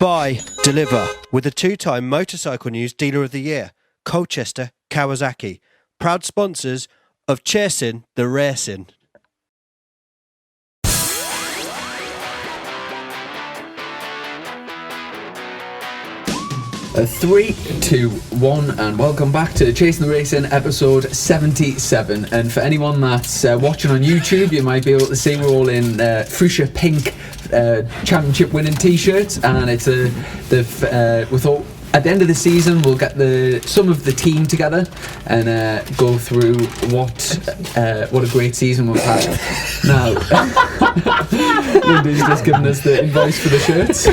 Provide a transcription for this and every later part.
Buy, deliver with the two-time Motorcycle News Dealer of the Year, Colchester, Kawasaki. Proud sponsors of Chasin, the Racin. 3, 2, 1, and welcome back to Chasin' the Racin, episode 77. And for anyone that's watching on YouTube, you might be able to see we're all in fuchsia pink championship winning t-shirts, and it's we thought at the end of the season we'll get some of the team together and go through what a great season we've had. Now, Lundy's just given us the invoice for the shirts.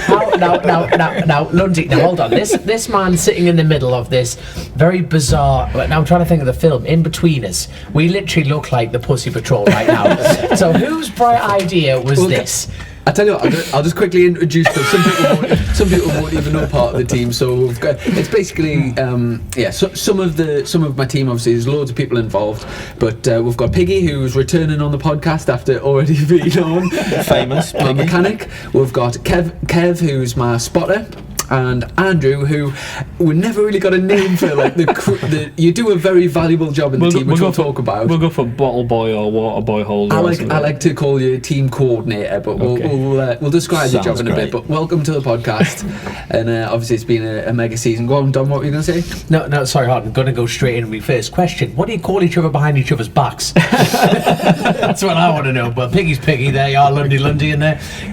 Now, Lundy, now hold on. This man sitting in the middle of this very bizarre. Now I'm trying to think of the film. In between us, we literally look like the Pussy Patrol right now. So whose bright idea was this? I tell you what, I'll just quickly introduce them. Some people won't even know part of the team. So we've got, it's basically So some of my team, obviously there's loads of people involved, but we've got Piggy, who's returning on the podcast after already being on, famous my mechanic. We've got Kev, who's my spotter, and Andrew, who we never really got a name for. Like you do a very valuable job in the team, which we'll talk about. We'll go for bottle boy or water boy holder. I like to call you team coordinator, but we'll describe the job in a bit. But welcome to the podcast, and obviously it's been a mega season. Go on, Dom. What were you going to say? No, sorry, Hart. I'm going to go straight in with my first question. What do you call each other behind each other's backs? That's what I want to know. But Piggy's Piggy, there you are, Lundy, and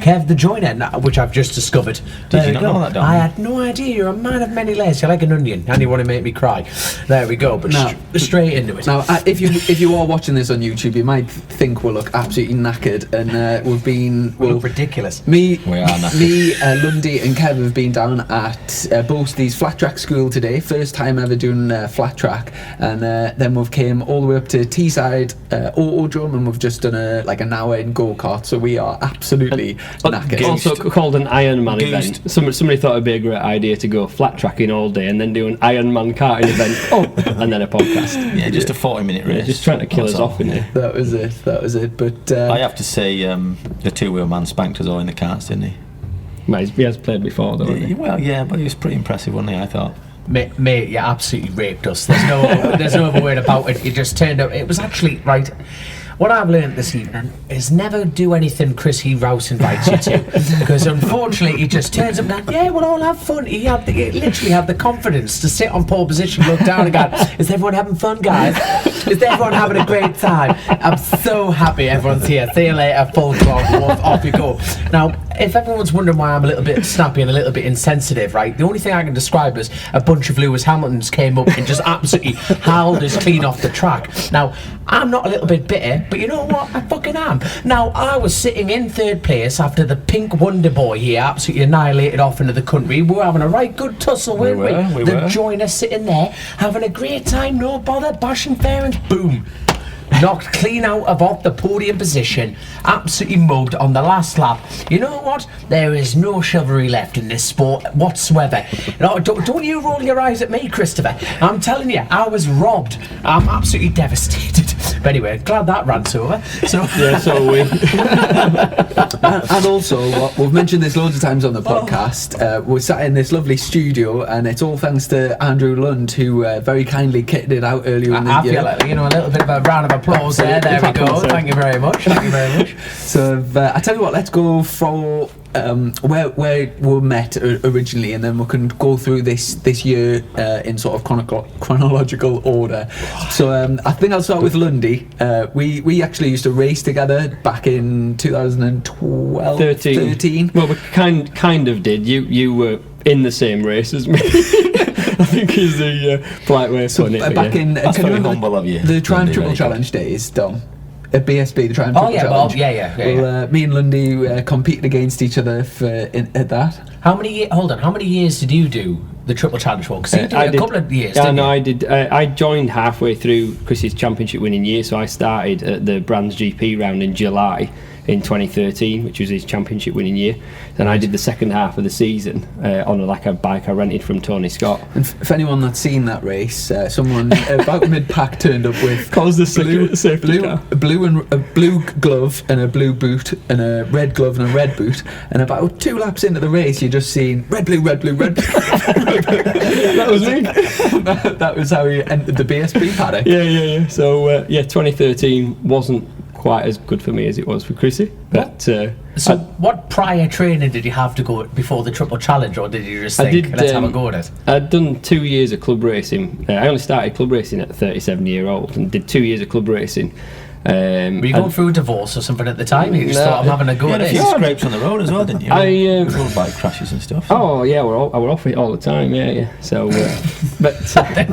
Kev the joiner, which I've just discovered. Did you not know that, Dom? I had no idea. You're a man of many layers. You're like an onion, and you want to make me cry. There we go. But now, straight into it. Now, if you are watching this on YouTube, you might think we look absolutely knackered, and we look ridiculous. Me, Lundy, and Kev have been down at Boasty's flat track school today. First time ever doing flat track, and then we've came all the way up to Teesside Autodrome, and we've just done an hour in go-kart. So we are absolutely knackered. Also called an Ironman event. Somebody thought it'd be a great idea to go flat tracking all day and then do an Ironman karting event. And then a podcast. Yeah, just a 40-minute race. Yeah, just trying to kill us off, isn't it? That was it. But I have to say, the two-wheel man spanked us all in the karts, didn't he? Well, he has played before, though, hasn't he? Well, yeah, but he was pretty impressive, wasn't he, I thought. Mate, you absolutely raped us. There's no other word about it. You just turned up. It was actually right. What I've learned this evening is never do anything Chrissy Rouse invites you to, because unfortunately he just turns up and goes, yeah, we'll all have fun. He literally had the confidence to sit on pole position, look down and go, is everyone having fun, guys? Is everyone having a great time? I'm so happy everyone's here. See you later, full clock, off you go. Now, if everyone's wondering why I'm a little bit snappy and a little bit insensitive, right, the only thing I can describe is a bunch of Lewis Hamiltons came up and just absolutely howled us clean off the track. Now, I'm not a little bit bitter, but you know what? I fucking am. Now, I was sitting in third place after the Pink Wonder Boy here absolutely annihilated off into the country. We were having a right good tussle, weren't we? The joiner sitting there, having a great time, no bother, bashing fair, and boom. Knocked clean out of off the podium position, absolutely mugged on the last lap. You know what? There is no chivalry left in this sport whatsoever. No, don't you roll your eyes at me, Christopher. I'm telling you, I was robbed. I'm absolutely devastated. But anyway, glad that rant's over. So yeah, so are we. And also, we've mentioned this loads of times on the podcast. We're sat in this lovely studio, and it's all thanks to Andrew Lund, who very kindly kitted it out earlier in the year. I feel like, a little bit of a round of applause there. There we go. Thank you very much. So I tell you what, let's go for where we met originally, and then we can go through this year in sort of chronological order. So I think I'll start with Lundy. We actually used to race together back in 2012, 13. Well, we kind of did. You were in the same race as me. I think is the polite way of putting it. Back in, that's very humble of you. The Triumph Triple Challenge days, Dom. At BSB, the Triumph Triple Challenge. Yeah. Me and Lundy competed against each other at that. How many years did you do the Triple Challenge for? Because you did a couple of years, didn't you? I did. I joined halfway through Chrissy's championship winning year, so I started at the Brands GP round in July. in 2013, which was his championship winning year. Then I did the second half of the season on a bike I rented from Tony Scott. And for anyone that's seen that race, someone about mid-pack turned up with Calls the safety car. a blue glove and a blue boot and a red glove and a red boot, and about 2 laps into the race you just seen red blue red blue red blue. That was me. that was how he entered the BSB paddock. Yeah. So 2013 wasn't quite as good for me as it was for Chrissy. But So what prior training did you have to go before the Triple Challenge, or did you just think, let's have a go at it? I'd done 2 years of club racing. I only started club racing at 37-year-old and did 2 years of club racing. Were you going through a divorce or something at the time? You just thought, I'm having a go at a few this. scrapes on the road as well, didn't you? Road bike crashes and stuff. Oh yeah, I were off it all the time. Yeah. So, but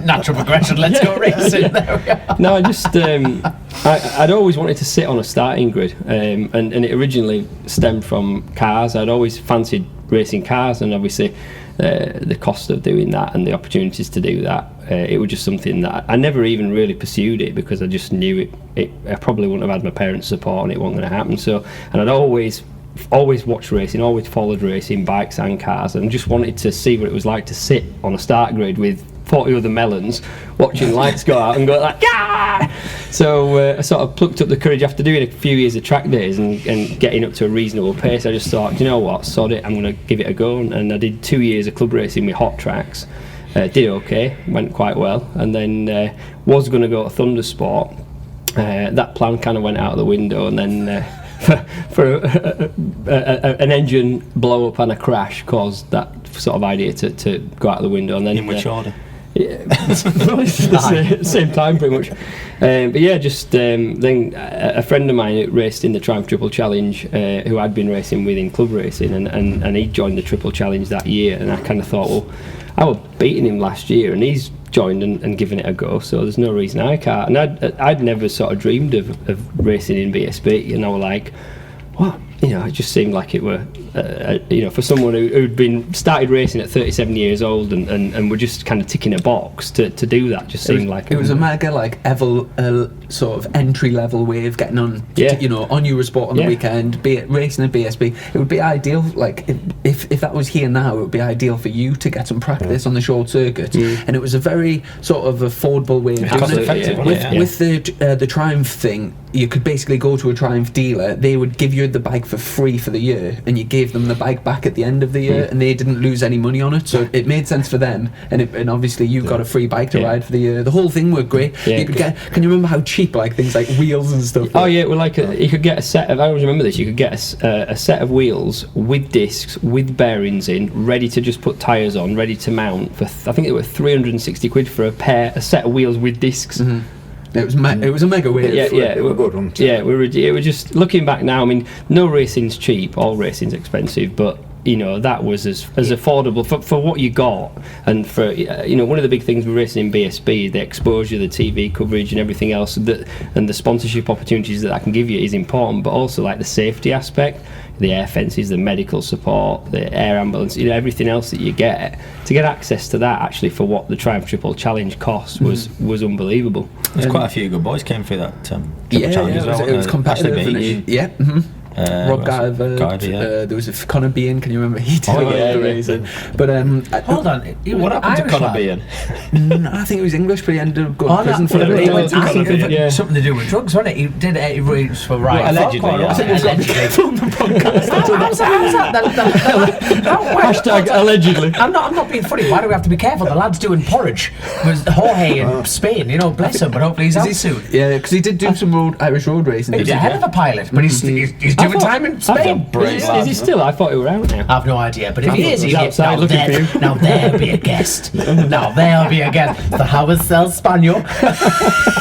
Natural progression. Let's go racing. There we are. no, I just I'd always wanted to sit on a starting grid, and it originally stemmed from cars. I'd always fancied racing cars, and obviously the cost of doing that and the opportunities to do that, it was just something that I never even really pursued it, because I just knew I probably wouldn't have had my parents' support and it wasn't going to happen. So, and I'd always watched racing, always followed racing, bikes and cars, and just wanted to see what it was like to sit on a start grid with 40 other melons watching lights go out and go like, yeah! So I sort of plucked up the courage after doing a few years of track days and getting up to a reasonable pace. I just thought, you know what, sod it, I'm going to give it a go. And I did 2 years of club racing with hot tracks. Did okay, went quite well, and then was going to go to Thundersport. That plan kind of went out of the window, and then for an engine blow up and a crash caused that sort of idea to go out of the window. And then in which order? Yeah, the same time pretty much. But yeah, just then a friend of mine who raced in the Triumph Triple Challenge, who I'd been racing with in club racing, and he joined the Triple Challenge that year, and I kind of thought, well, I was beating him last year and he's joined and given it a go, so there's no reason I can't. And I'd never sort of dreamed of racing in BSB, and I was like, what? You know, it just seemed like it were, for someone who'd been started racing at 37 years old and were just kind of ticking a box to do that just seemed like it was a mega sort of entry level way of getting on, on Eurosport on the weekend, racing at BSB. It would be ideal, like if that was here now, it would be ideal for you to get some practice on the short circuit, and it was a very sort of affordable way of doing it. With the Triumph thing, you could basically go to a Triumph dealer, they would give you the bike for free for the year, and you gave them the bike back at the end of the year, and they didn't lose any money on it, so it made sense for them, and obviously you got a free bike to ride for the year. The whole thing worked great. You could get, can you remember how cheap like things like wheels and stuff? Oh yeah, well, like you could get a set of, I always remember this, you could get a set of wheels with discs, with bearings in, ready to just put tyres on, ready to mount for I think it were 360 quid for a set of wheels with discs. It was a mega wave. It were good ones. Yeah, it was just looking back now. I mean, no racing's cheap, all racing's expensive, but that was as affordable for what you got, and for one of the big things with racing in BSB, the exposure, the TV coverage, and everything else, and the sponsorship opportunities that can give you is important, but also like the safety aspect, the air fences, the medical support, the air ambulance, everything else that you get to get access to that. Actually, for what the Triumph Triple Challenge cost was unbelievable. There's quite a few good boys came through that Triple Challenge as well. It was competitive. Rob Guyver, there was a Conor Bean, can you remember? He did the racing. But hold on, what happened to Conor Bean? I think he was English, but he ended up going to prison for it. Something to do with drugs, wasn't it? He did it for Ryan. Allegedly. From the podcast. Hashtag allegedly. I'm not being funny. Why do we have to be careful? The lad's doing porridge with Jorge in Spain. Bless him, but hopefully he's out soon. Yeah, because he did do some Irish road racing. He's a hell of a pilot, but he's doing time in Spain. Is he still? I thought he were out now. I've no idea, but if he is, he's outside looking for you. Now there'll be a guest. Now there'll be a guest. The Howard Sells Spaniel.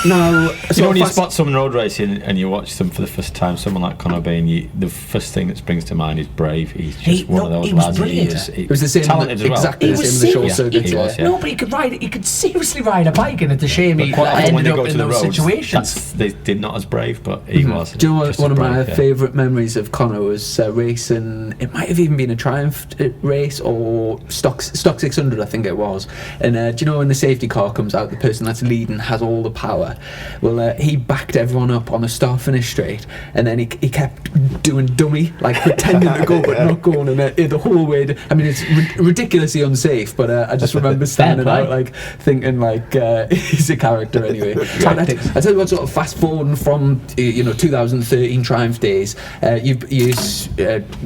No, so when you spot someone road racing and you watch them for the first time, someone like Conor Bean, the first thing that springs to mind is brave. He's just one of those lads. It was the same, talented as well. Exactly the same in the short circuit. He was, no, but he could ride. He could seriously ride a bike, and it's a shame he ended up in those situations. They did not as brave, but he was. Do you know one of my favourite memories memories of Connor was racing. It might have even been a Triumph race or Stock 600, I think it was. And do you know when the safety car comes out, the person that's leading has all the power? Well, he backed everyone up on a start-finish straight, and then he kept doing dummy, like pretending to go but not going, and the whole way. I mean, it's ridiculously unsafe, but I just remember standing out, like thinking, like he's a character anyway. I tell you what, sort of fast forwarding from 2013 Triumph days, you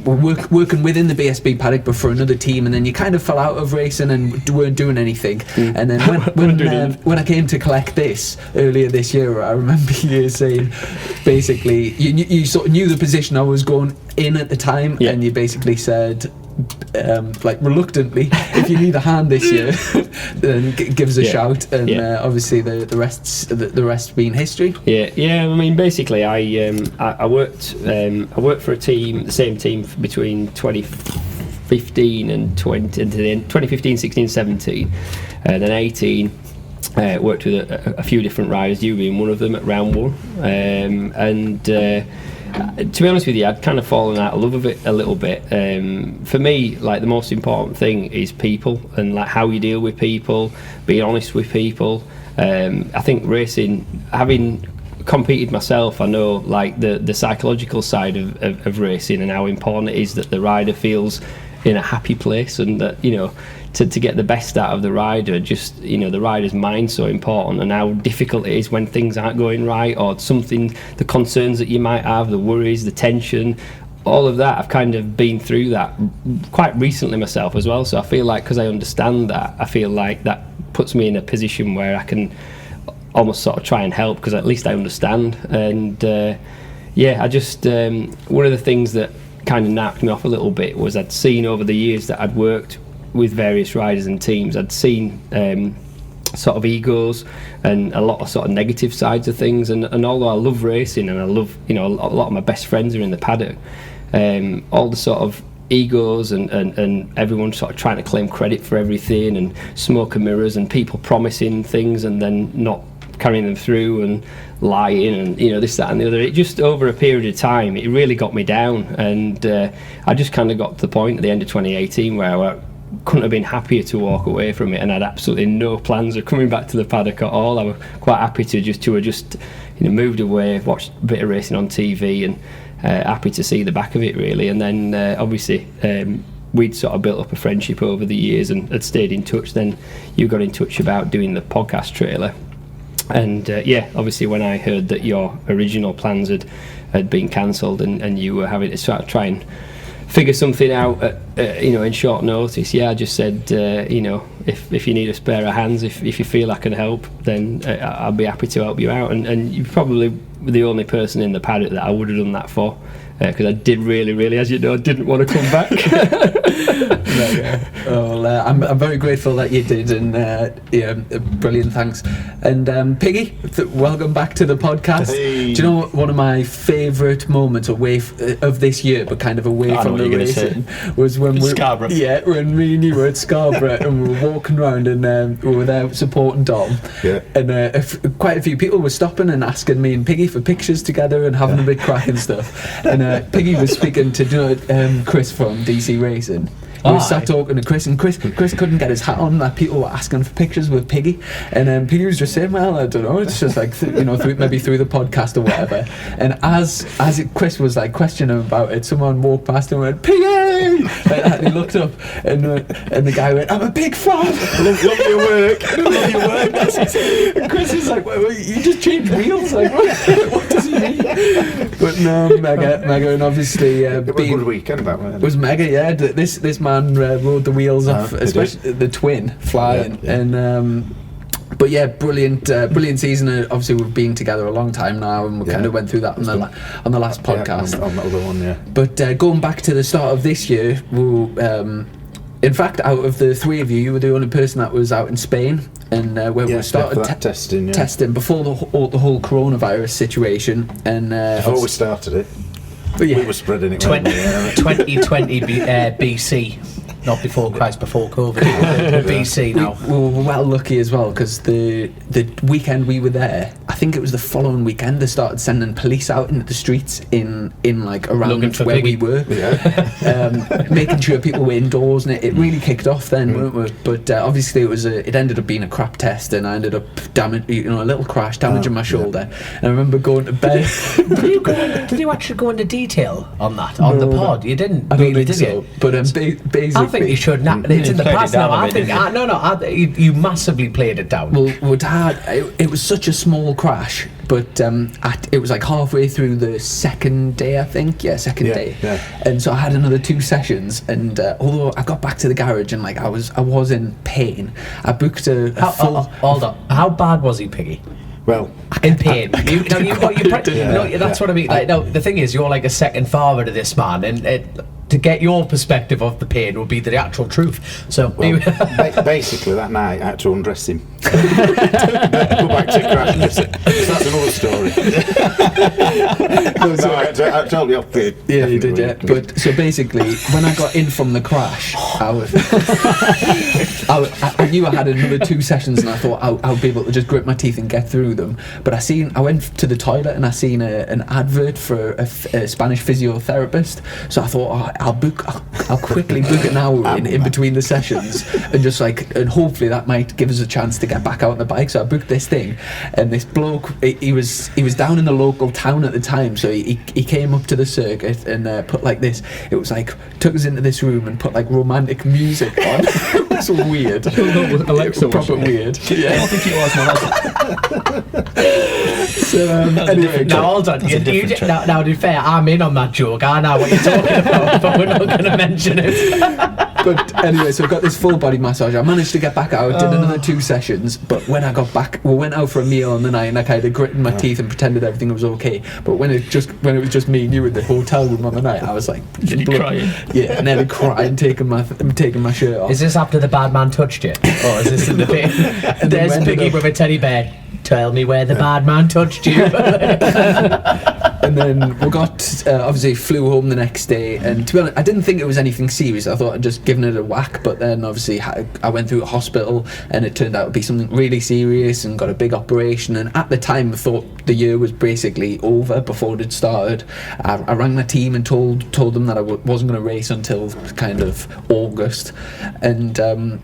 were working within the BSB paddock, but for another team, and then you kind of fell out of racing and weren't doing anything. And then when I came to collect this earlier this year, I remember you saying, basically, you sort of knew the position I was going in at the time, and you basically said, like reluctantly, if you need a hand this year, then give us a shout, and obviously the rest being history. I mean, basically, I worked for a team, the same team between 2015 and 2015, 16, 17, and then 18. Worked with a few different riders, you being one of them at round one, and to be honest with you, I'd kind of fallen out of love of it a little bit. For me, like, the most important thing is people, and like how you deal with people, being honest with people. I think racing, having competed myself, I know like the psychological side of racing and how important it is that the rider feels in a happy place, and that to get the best out of the rider, just the rider's mind's so important, and how difficult it is when things aren't going right, or something, the concerns that you might have, the worries, the tension, all of that. I've kind of been through that quite recently myself as well, so I feel like, because I understand that, I feel like that puts me in a position where I can almost sort of try and help, because at least I understand. And I just one of the things that kind of knocked me off a little bit was I'd seen over the years that I'd worked with various riders and teams, I'd seen sort of egos and a lot of sort of negative sides of things, and although I love racing and I love a lot of my best friends are in the paddock, all the sort of egos and everyone sort of trying to claim credit for everything, and smoke and mirrors, and people promising things and then not carrying them through, and lying, and this, that and the other. It just, over a period of time, it really got me down, and I just kind of got to the point at the end of 2018 where I couldn't have been happier to walk away from it, and I had absolutely no plans of coming back to the paddock at all. I was quite happy to just moved away, watched a bit of racing on TV, and happy to see the back of it, really. And then obviously we'd sort of built up a friendship over the years and had stayed in touch. Then you got in touch about doing the podcast trailer, and obviously when I heard that your original plans had been cancelled, and you were having to sort of try and figure something out in short notice, I just said, if you need a spare of hands, if you feel I can help, then I'll be happy to help you out. And you probably were the only person in the paddock that I would have done that for, because I did really, as you know, didn't want to come back. I'm very grateful that you did, and brilliant, thanks. And Piggy, welcome back to the podcast. Hey. Do you know what, one of my favourite moments away of this year, but kind of away from the racing, was when Scarborough. When me and you were at Scarborough and we were walking around, and we were there supporting Dom, and quite a few people were stopping and asking me and Piggy for pictures together and having a big crack and stuff. And Piggy was speaking to Chris from DC Racing. He was sat talking to Chris, and Chris couldn't get his hat on. Like, people were asking for pictures with Piggy, and Piggy was just saying, "Well, I don't know. It's just like maybe through the podcast or whatever." And as Chris was like questioning him about it, someone walked past and went, "Piggy!" And he looked up, and the guy went, "I'm a big fan. Love your work. Love your work." And Chris is like, well, "You just changed wheels? Like, what does he mean?" But no, mega, and obviously it was a good weekend, that one. It was mega, yeah. This man rode the wheels off, especially the twin flying, and but yeah, brilliant season. Obviously, we've been together a long time now, and we kind of went through that on the last podcast. On the other one, yeah. But going back to the start of this year, in fact, out of the three of you, you were the only person that was out in Spain, and where we started testing before the whole coronavirus situation, and before we started it. We were spreading it. 2020 BC, not before Christ, before COVID. BC now. We were well lucky as well, because the weekend we were there, I think think it was the following weekend, they started sending police out into the streets in like around Looking for where Piggy. we were, making sure people were indoors, and it really kicked off then, weren't we? But obviously it ended up being a crap test, and I ended up a little crash, damaging my shoulder. And I remember going to bed. Did you actually go into detail on that on the pod? You didn't. I don't really, think did so. you? But basically, I think you should. It's in the played it past down now. a I bit, think. didn't you? You massively played it down. Well, Dad, it was such a small crash, but it was like halfway through the second day, I think. Yeah, second day. Yeah. And so I had another 2 sessions, and although I got back to the garage and like I was in pain, I booked a full. Hold on. How bad was he, Piggy? Well, In pain. That's what I mean. Like, no, the thing is, you're like a second father to this man, and to get your perspective of the pain would be the actual truth. So basically, that night I had to undress him. Go back to crash. That's another story. I told you off the. Yeah, you did, yeah. But so basically, when I got in from the crash, I knew I had another 2 sessions, and I thought I'll be able to just grit my teeth and get through them. But I went to the toilet and I seen an advert for a Spanish physiotherapist. So I thought, I'll quickly book an hour in between the sessions, and hopefully that might give us a chance to get back out on the bike. So I booked this thing, and this bloke, he was down in the local town at the time, so he came up to the circuit and put like this. It was like took us into this room and put like romantic music on. It was weird. Alexa, proper weird. Yeah. I don't think it was. So anyway, now hold on. That's a different trick. Now, to be fair, I'm in on that joke. I know what you're talking about, but we're not going to mention it. But anyway, so I got this full body massage. I managed to get back out, did another 2 sessions, but when I got back, we went out for a meal on the night, and I kind of gritted my teeth and pretended everything was okay. But when it was just me and you in the hotel room on the night, I was like, crying? Yeah, nearly crying, taking my shirt off. Is this after the bad man touched you? Or is this in the bit? And then we There's ended Piggy up- with a teddy bear. Tell me where the bad man touched you. And then we got obviously flew home the next day, and to be honest, I didn't think it was anything serious. I thought I'd just given it a whack, but then obviously I went through a hospital, and it turned out to be something really serious, and got a big operation. And at the time, I thought the year was basically over before it had started. I rang my team and told them that I wasn't going to race until kind of August, and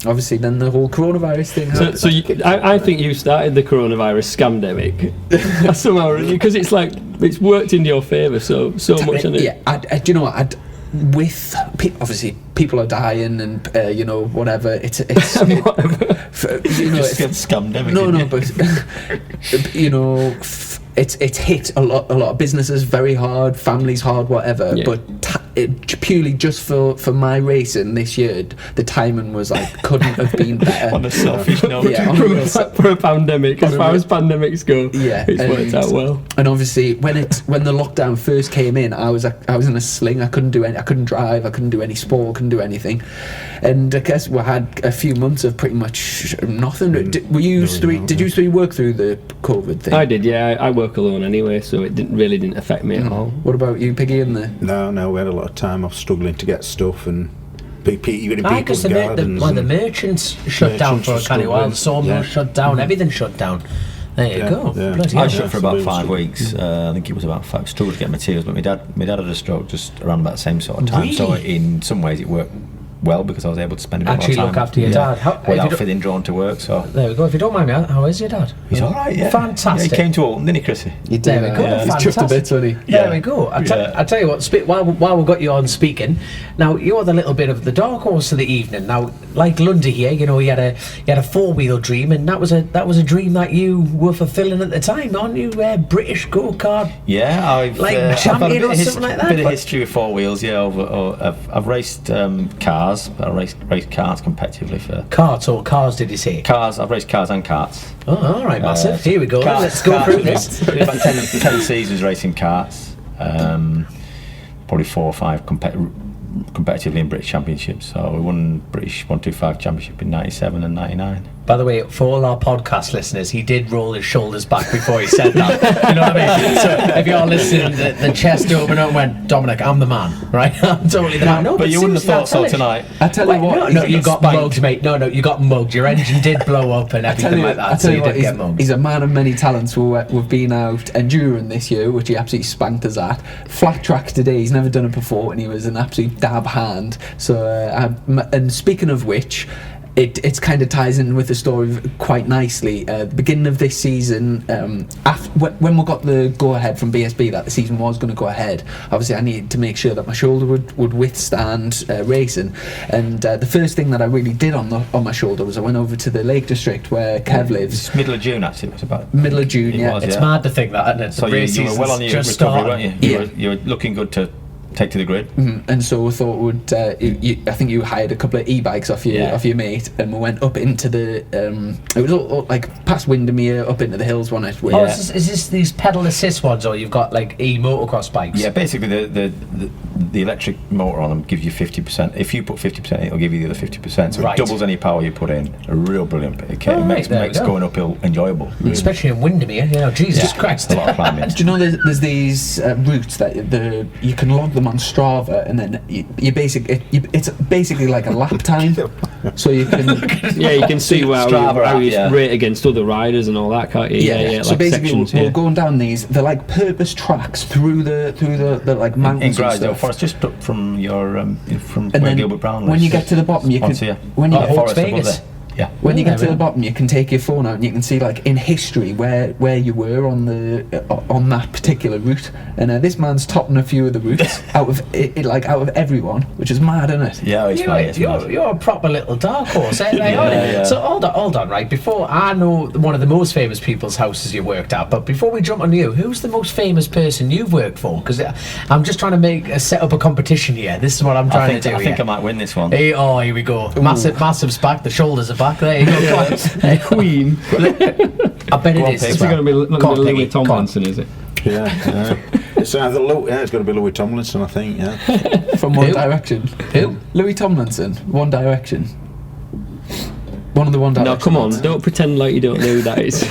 obviously then the whole coronavirus thing happened. So I think you started the coronavirus scamdemic somehow, because it's like it's worked in your favour so much. Yeah, do you know what? Obviously people are dying and whatever. It's Just get scamdemic. no, but it's hit a lot of businesses very hard, families hard, whatever. Yeah. But purely just for my racing this year, the timing was like couldn't have been better. On a selfish note. Yeah, for a pandemic, as far as pandemics go, yeah, it's worked out well. And obviously, when the lockdown first came in, I was in a sling. I couldn't do any. I couldn't drive. I couldn't do any sport. Couldn't do anything. And I guess we had a few months of pretty much nothing. Did you three work through the COVID thing? I did, yeah. I work alone anyway, so it didn't affect me at all. What about you, Piggy? No, we had a lot of time off struggling to get stuff and people's gardens. The merchants shut down for a kind of while. The sawmill shut down. Everything shut down. There you go. Yeah. Bloody I hell. shut for about 5 weeks. I think it was about 5. Struggled to get materials, but my dad had a stroke just around about the same sort of time. Really? So in some ways it worked well because I was able to spend a bit Actually more look time after your dad. without feeling drawn to work. So There we go. If you don't mind me, how is your dad? he's all right. Yeah, Fantastic. Yeah, he came to Alton, didn't he, Chrissy? You did. There we go. He's chuffed a bit, hasn't he? There we go. I tell you what. While we've got you on speaking, now you're the little bit of the dark horse of the evening. Now, like Lundy here, he had a 4-wheel dream, and that was a dream that you were fulfilling at the time, aren't you? British go-kart. Yeah, I've Like champion I've had or something like that, bit of but- history with 4 wheels. Yeah, I've raced cars. But I raced carts competitively for Carts or cars? Did you say? cars. I've raced cars and carts. Oh, all right, massive. Here we go. Carts- Let's go carts, through we've this. had about 10 seasons racing carts. Probably 4 or 5 competitively in British Championships. So we won British 125 Championship in '97 and '99. By the way, for all our podcast listeners, he did roll his shoulders back before he said that. You know what I mean? So if you're listening, the chest opened up and went, Dominic, I'm the man, right? I'm totally the man. No, but you wouldn't have thought so tonight. I tell you what, no, you got mugged, mate. No, you got mugged. Your engine did blow up and everything like that. So you did get mugged. He's a man of many talents. We've been out enduring this year, which he absolutely spanked us at. Flat track today. He's never done it before, and he was an absolute dab hand. So, and speaking of which, It kind of ties in with the story quite nicely. The beginning of this season, when we got the go-ahead from BSB that the season was going to go ahead, obviously I needed to make sure that my shoulder would withstand racing. And the first thing that I really did on my shoulder was I went over to the Lake District where Kev lives. It's middle of June, actually. It was about middle of June. Yeah, it's mad to think that, isn't it? So you were well on your recovery, weren't you? You were looking good to take to the grid. And so we thought I think you hired a couple of e-bikes off your mate, and we went up into the it was all like past Windermere up into the hills one night. Is this these pedal assist ones, or you've got like motocross bikes? Yeah, basically the electric motor on them gives you 50%. If you put 50% in, it'll give you the other 50%, so it doubles any power you put in. A real brilliant bit. It makes going uphill enjoyable, especially in Windermere. Jesus Christ, a lot of climbing. Do you know there's these routes that you can log them on Strava, and then it's basically like a lap time, so you can you can see how you rate against other riders and all that, can't you? So like basically sections, we're going down these, they're like purpose tracks through the like mountains in and stuff. Forest, just up from your from and where Gilbert Brown lives. When you get to the bottom, you can Forest Vegas. Yeah. When you get to the bottom, you can take your phone out and you can see, like, in history where you were on that particular route. And this man's topping a few of the routes out of everyone, which is mad, isn't it? Yeah, you're a proper little dark horse, eh? Yeah. So hold on, right? Before I know one of the most famous people's houses you worked at, but before we jump on you, who's the most famous person you've worked for? Because I'm just trying to set up a competition here. This is what I'm trying to do. I think I might win this one. Hey, here we go. Massive's back. The shoulders are back. There you go. Queen. I bet it is. It's going to be Louis Tomlinson, is it? Yeah. It's either it's going to be Louis Tomlinson, I think. Yeah. From One Direction. Who? Louis Tomlinson. One Direction. One of the One Direction. No, come on! Don't pretend like you don't know who that is.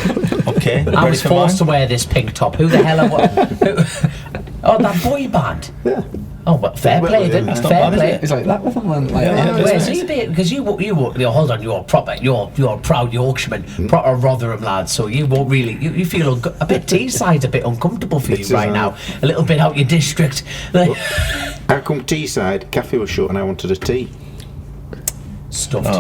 Okay. I was forced to wear this pink top. Who the hell? Oh, that boy band. Yeah. Oh, but fair play then. Fair play. It's like that with one. Where's he? Because you hold on, you're proper. You're a proud Yorkshireman, proper Rotherham lad. So you won't really. You feel a bit Teesside's a bit uncomfortable for you right now. A little bit out your district. I come Teesside. Cafe was shut, and I wanted a tea. Stuffed,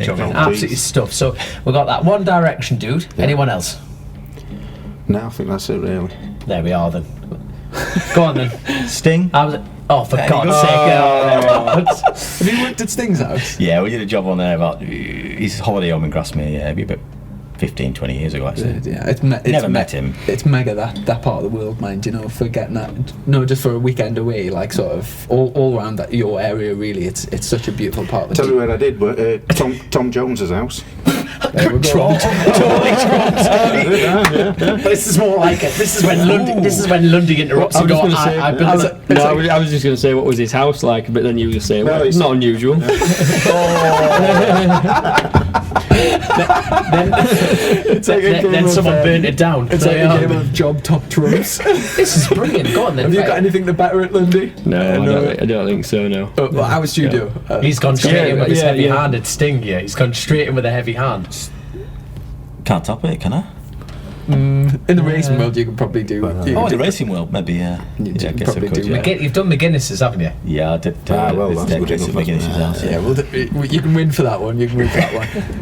John. Absolutely stuffed. So we got that One Direction dude. Yeah. Anyone else? No, I think that's it really. There we are then. Go on then. Sting. For God's sake! Have you worked at Sting's house? Yeah, we did a job on there about his holiday home in Grasmere. Yeah, maybe about 15, 20 years ago actually. Yeah, it's never met him. It's mega that part of the world, mind. You know, for getting that. No, just for a weekend away, like sort of all around your area. Really, it's such a beautiful part of the. Tell you where I did, but Tom Jones's house. Totally trumped. This is more like it. This is when Lundy interrupts and goes. I was just going to say what was his house like, but then you were going to say it's not unusual. Then someone burnt it down. It's like a game of job top trumps. This is brilliant. Go on then. Have you got anything to better it, Lundy? No, I don't think so. No. Our studio. He's gone straight in with his heavy-handed Sting. Yeah, he's gone straight in with a heavy hand. Can't top it, can I? In the racing world, you could probably do. In the racing world, maybe. Yeah, I guess I could. You've done McGuinness's, haven't you? Yeah, I did. Well, that's good McGuinness's house. Yeah, well, you can win for that one.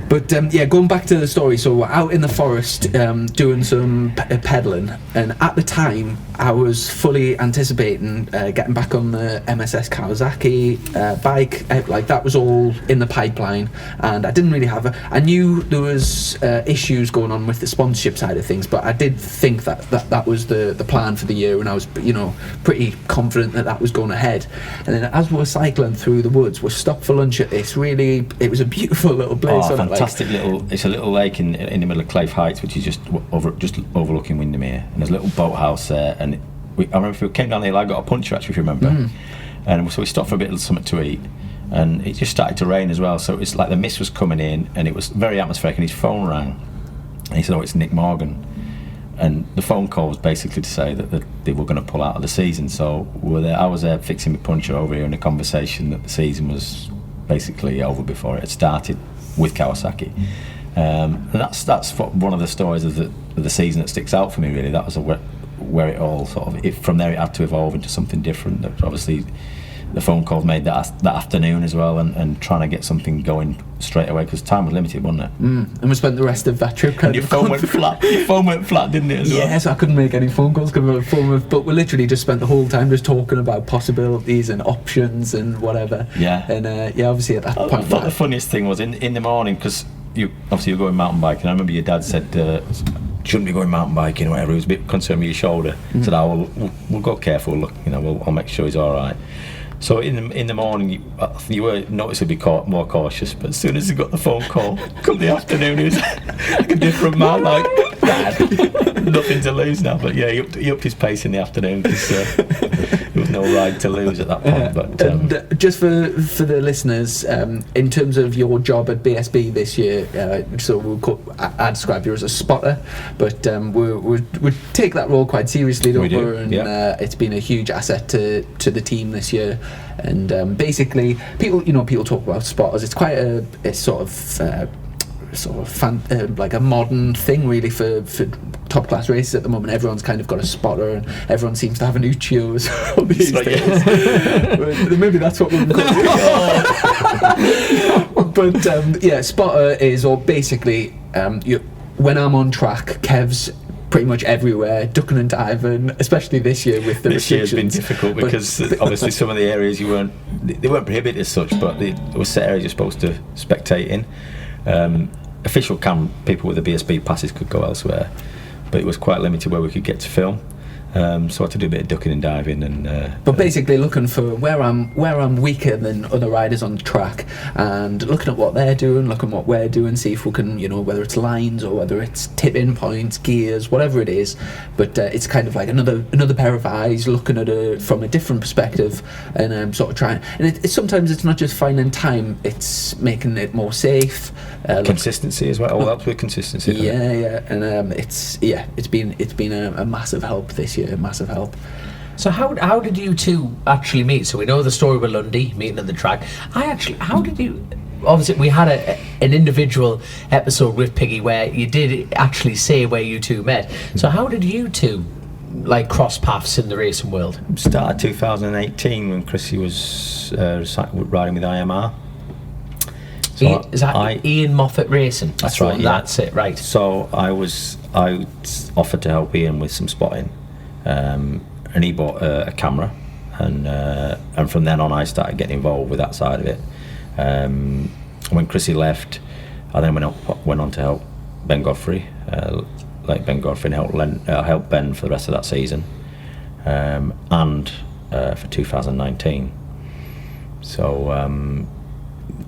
But going back to the story. So we're out in the forest doing some pedaling, and at the time I was fully anticipating getting back on the MSS Kawasaki bike. Like that was all in the pipeline, and I didn't really have I knew there was issues going on with the sponsorship side of things. But I did think that was the plan for the year, and I was pretty confident that was going ahead. And then as we were cycling through the woods, we stopped for lunch at this. Really, it was a beautiful little place. Fantastic little! It's a little lake in the middle of Clave Heights, which is just overlooking Windermere, and there's a little boathouse there. And I remember if we came down there, I got a puncher actually, if you remember. And so we stopped for a bit of something to eat. and it just started to rain as well. So it's like the mist was coming in, and it was very atmospheric. And his phone rang, and he said, "Oh, it's Nick Morgan." And the phone call was basically to say that they were going to pull out of the season. So I was there fixing my puncher over here in a conversation that the season was basically over before it had started with Kawasaki. And that's one of the stories of the season that sticks out for me, really. That was where it all sort of, from there it had to evolve into something different. That obviously the phone calls made that afternoon as well, and trying to get something going straight away, because time was limited, wasn't it? And we spent the rest of that trip and your phone went flat. Your phone went flat, didn't it, as well? Yes, I couldn't make any phone calls because of my phone, but we literally just spent the whole time just talking about possibilities and options and whatever. Yeah. And obviously at that point, I thought the funniest thing was in the morning, because you're going mountain biking. I remember your dad said, shouldn't be going mountain biking or whatever. He was a bit concerned with your shoulder. Said, we'll go careful. Look, I'll make sure he's all right. So in the morning, you were noticeably more cautious. But as soon as he got the phone call, come the afternoon, he was like a different man. Like, Dad, nothing to lose now. But yeah, he upped his pace in the afternoon, because there was no ride to lose at that point. But just for the listeners, in terms of your job at BSB this year, so I describe you as a spotter, but we take that role quite seriously, don't we? And it's been a huge asset to the team this year. And basically, people talk about spotters. It's quite a sort of like a modern thing, really, for top class races at the moment. Everyone's kind of got a spotter, and everyone seems to have an Uchiyo as well these days. Maybe that's what we're But spotter is, or basically, when I'm on track, Kev's pretty much everywhere, ducking and diving, especially this year with the this year's been difficult, because obviously some of the areas they weren't prohibited as such, but there were set areas you're supposed to spectate in. Official people with the BSB passes could go elsewhere, but it was quite limited where we could get to film. So I had to do a bit of ducking and diving, but basically looking for where I'm weaker than other riders on the track, and looking at what they're doing, looking at what we're doing, see if we can, whether it's lines or whether it's tip-in points, gears, whatever it is. But it's kind of like another pair of eyes looking at it from a different perspective, and sort of trying. And sometimes it's not just finding time; it's making it more safe. Consistency as well. All helps with consistency. Yeah, and it's been a massive help this year. A massive help. So how did you two actually meet? So we know the story with Lundy meeting on the track. How did you? Obviously, we had an individual episode with Piggy where you did actually say where you two met. So how did you two cross paths in the racing world? Started 2018 when Chrissy was riding with IMR. So is that Ian Moffat Racing? That's right. Yeah. That's it. Right. So I offered to help Ian with some spotting, and he bought a camera, and from then on I started getting involved with that side of it. When Chrissy left, I then went on to help Ben Godfrey, Ben Godfrey, and help Ben for the rest of that season, and for 2019. So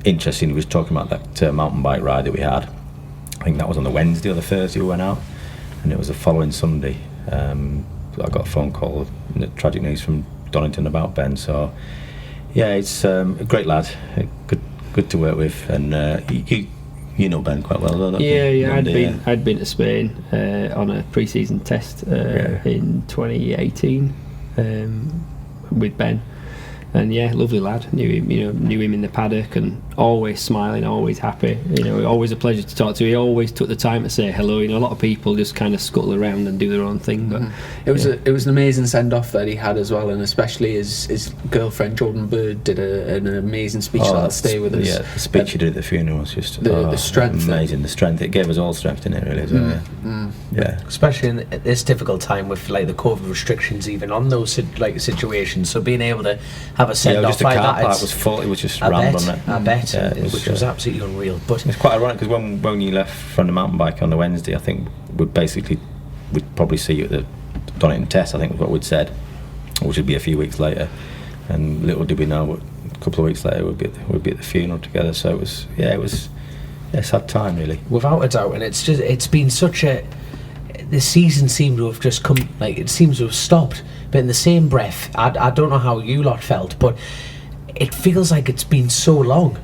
interesting, he was talking about that mountain bike ride that we had. I think that was on the Wednesday or the Thursday we went out, and it was the following Sunday. I got a phone call, tragic news from Donington about Ben. So yeah, it's a great lad, good to work with, and you know Ben quite well, though. Yeah. I'd been to Spain on a pre-season test in 2018 with Ben. And yeah, lovely lad. Knew him in the paddock, and always smiling, always happy. Always a pleasure to talk to. He always took the time to say hello. A lot of people just kind of scuttle around and do their own thing. But it was an amazing send off that he had as well, and especially his girlfriend Jordan Bird did an amazing speech that'll stay with us. Yeah, the speech he did at the funeral was just the strength, amazing. The strength it gave us all strength in it, really. As well, yeah, especially in this difficult time with the COVID restrictions, even on those situations. So being able to have a send off just like a car that, park was full. It was just rammed on it. I bet, Yeah, which was absolutely unreal. But it's quite ironic, because when you left from the mountain bike on the Wednesday, I think we'd probably see you at the Donington test. I think was what we'd said, which would be a few weeks later. And little did we know, a couple of weeks later we'd be at the funeral together. So it was a sad time, really. Without a doubt, and it's been such a. The season seemed to have just come, it seems to have stopped. But in the same breath, I don't know how you lot felt, but it feels like it's been so long.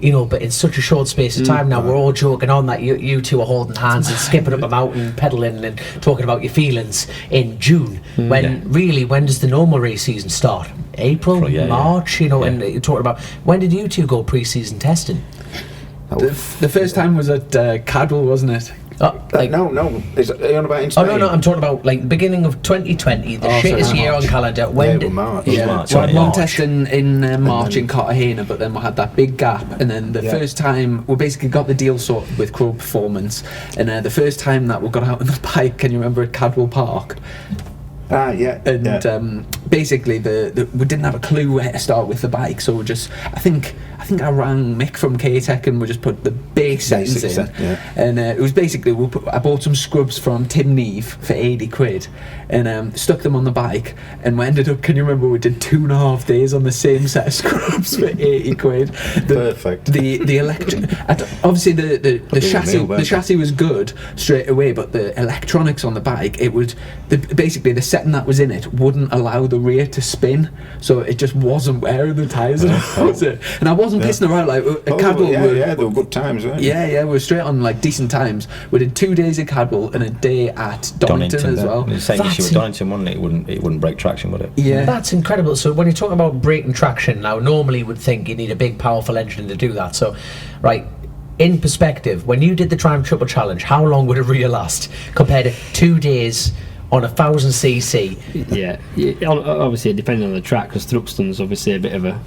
You know, but in such a short space of time now, we're all joking on that you two are holding hands and skipping up a mountain, pedalling and talking about your feelings in June. When does the normal race season start? April, March, you know, and you're talking about, when did you two go pre-season testing? The first time was at Cadwell, wasn't it? No. Are you on about in Oh Spain? no, I'm talking about like beginning of 2020, the shittest year on calendar. When did March. March, So I had one March. test in March in Cartagena, but then we had that big gap, and then the first time we basically got the deal sorted with Crow Performance, and the first time that we got out on the bike, can you remember at Cadwell Park? And basically we didn't have a clue where to start with the bike, so we just I think I rang Mick from K-Tech and we just put the base settings in, and it was basically I bought some scrubs from Tim Neve for 80 quid and stuck them on the bike, and we ended up, can you remember, we did 2.5 days on the same set of scrubs for 80 quid. Perfect. The obviously the chassis was good straight away, but the electronics on the bike, it would basically the setting that was in it wouldn't allow the rear to spin, so it just wasn't wearing the tyres. And I wasn't pissing around like at Cadwell. They were good times, weren't they? We were straight on like decent times. We did 2 days at Cadwell and a day at Donington as well. The same issue with Donington, wasn't it? It wouldn't break traction, would it? Yeah, that's incredible. So when you're talking about braking traction now, normally you would think you need a big powerful engine to do that. So right, in perspective, when you did the Triumph Triple Challenge, how long would a rear last compared to 2 days on 1000cc? Obviously depending on the track, because Thruxton's obviously a bit of a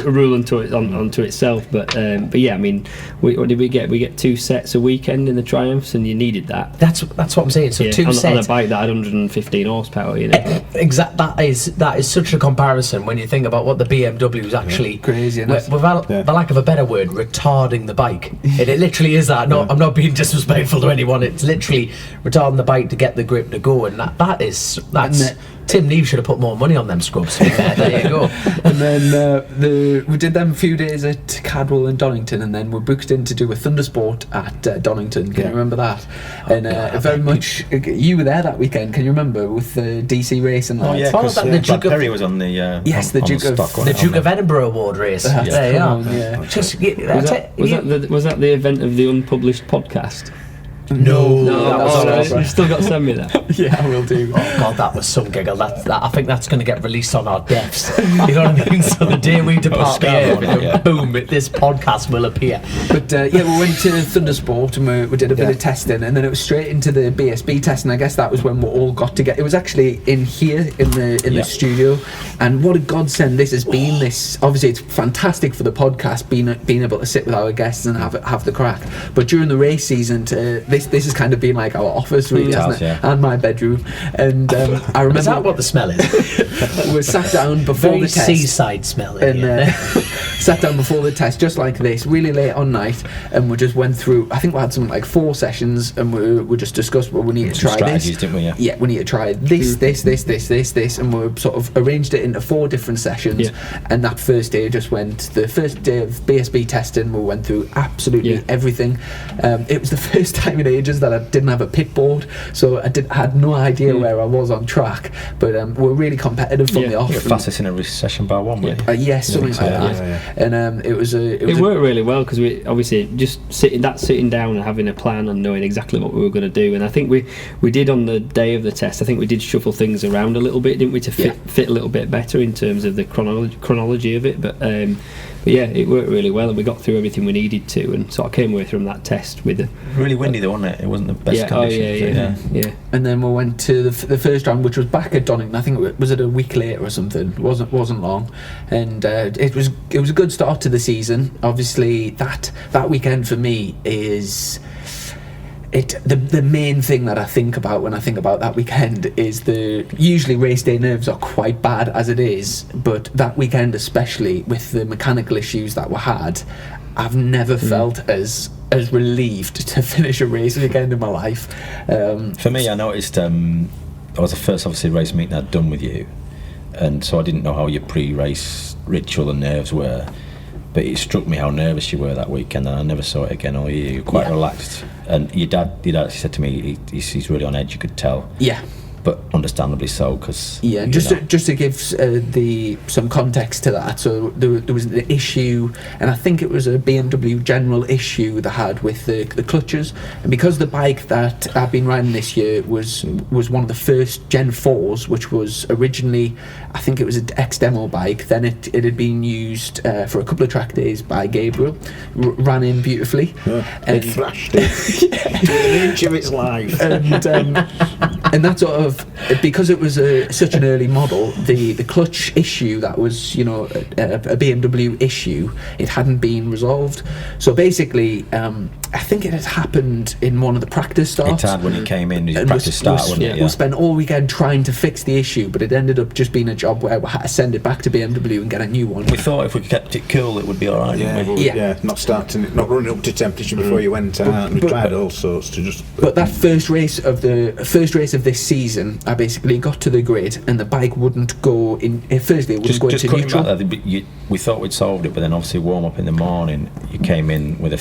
rule onto itself, but yeah, I mean, what did we get? We get 2 sets a weekend in the Triumphs, and you needed that. That's what I'm saying. So 2 sets on a bike that had 115 horsepower, you know. That is such a comparison when you think about what the BMW's actually crazy, without the lack of a better word, retarding the bike. It literally is that. I'm not being disrespectful to anyone. It's literally retarding the bike to get the grip to go, and that's Tim Neve should have put more money on them scrubs. There you go. And then we did them a few days at Cadwell and Donington, and then we're booked in to do a Thundersport at Donington. Can you remember that? And very much you were there that weekend. Can you remember with the DC race and yeah, because Brad Perry was on the the Duke of Edinburgh Award race. There you are. Was that the event of the unpublished podcast? No, you've still got to send me that. Yeah, I will do. Oh God, that was some giggle. I think that's going to get released on our deaths. You know what I mean? So the day we depart here, boom, this podcast will appear. But we went to Thundersport and we did a bit of testing, and then it was straight into the BSB test, and I guess that was when we all got together. It was actually in here in the studio, and what a godsend this has been. This obviously it's fantastic for the podcast, being able to sit with our guests and have the crack. But during the race season, this has kind of been like our office, really, hasn't it? And my bedroom. And I remember. Is that what the smell is? We sat down before the test. Seaside smell. And sat down before the test, just like this, really late on night, and we just went through. I think we had some like 4 sessions, and we just discussed, well, we need to try this. Didn't we? Yeah, we need to try this, and we sort of arranged it into 4 different sessions. Yeah. And that first day just went. The first day of BSB testing, we went through absolutely everything. It was the first time in ages that I didn't have a pit board, so I had no idea where I was on track. But we're really competitive from the off. You're fastest in a session bar 1, weren't you? Yes, something like that. And it worked really well, because we obviously just sitting down and having a plan and knowing exactly what we were going to do. And I think we did on the day of the test. I think we did shuffle things around a little bit, didn't we, to fit a little bit better in terms of the chronology of it. But yeah, it worked really well, and we got through everything we needed to, and sort of came away from that test with a really windy though, wasn't it? It wasn't the best conditions. Yeah. And then we went to the first round, which was back at Donington. I think it was a week later or something. It wasn't long, and it was a good start to the season. Obviously, that weekend for me is. The main thing that I think about when I think about that weekend is usually race day nerves are quite bad as it is, but that weekend especially with the mechanical issues that we had, I've never felt as relieved to finish a race weekend in my life. For me, I noticed I was the first obviously race meeting I'd done with you, and so I didn't know how your pre-race ritual and nerves were. But it struck me how nervous you were that weekend, and I never saw it again all year. You were quite relaxed, and your dad actually said to me he's really on edge. You could tell. Yeah. but understandably so, because Yeah, and just to give some context to that, so there was an issue, and I think it was a BMW general issue they had with the clutches, and because the bike that I've been riding this year was one of the first Gen 4s, which was originally, I think it was an ex-demo bike, then it had been used for a couple of track days by Gabriel, ran in beautifully, It thrashed it to an inch of its life. And that sort of, because it was such an early model, the clutch issue that was, a BMW issue, it hadn't been resolved. So basically, I think it had happened in one of the practice starts. It had when he came in, his And practice start, wasn't it? We spent all weekend trying to fix the issue, but it ended up just being a job where we had to send it back to BMW and get a new one. We thought if we kept it cool, it would be alright. Yeah. Not starting it, not running up to temperature before you went out. And we tried all sorts to just. But that first race of this season, I basically got to the grid and the bike wouldn't go in. Firstly, it wouldn't go into neutral. Back there, we thought we'd solved it, but then obviously warm up in the morning, you came in with a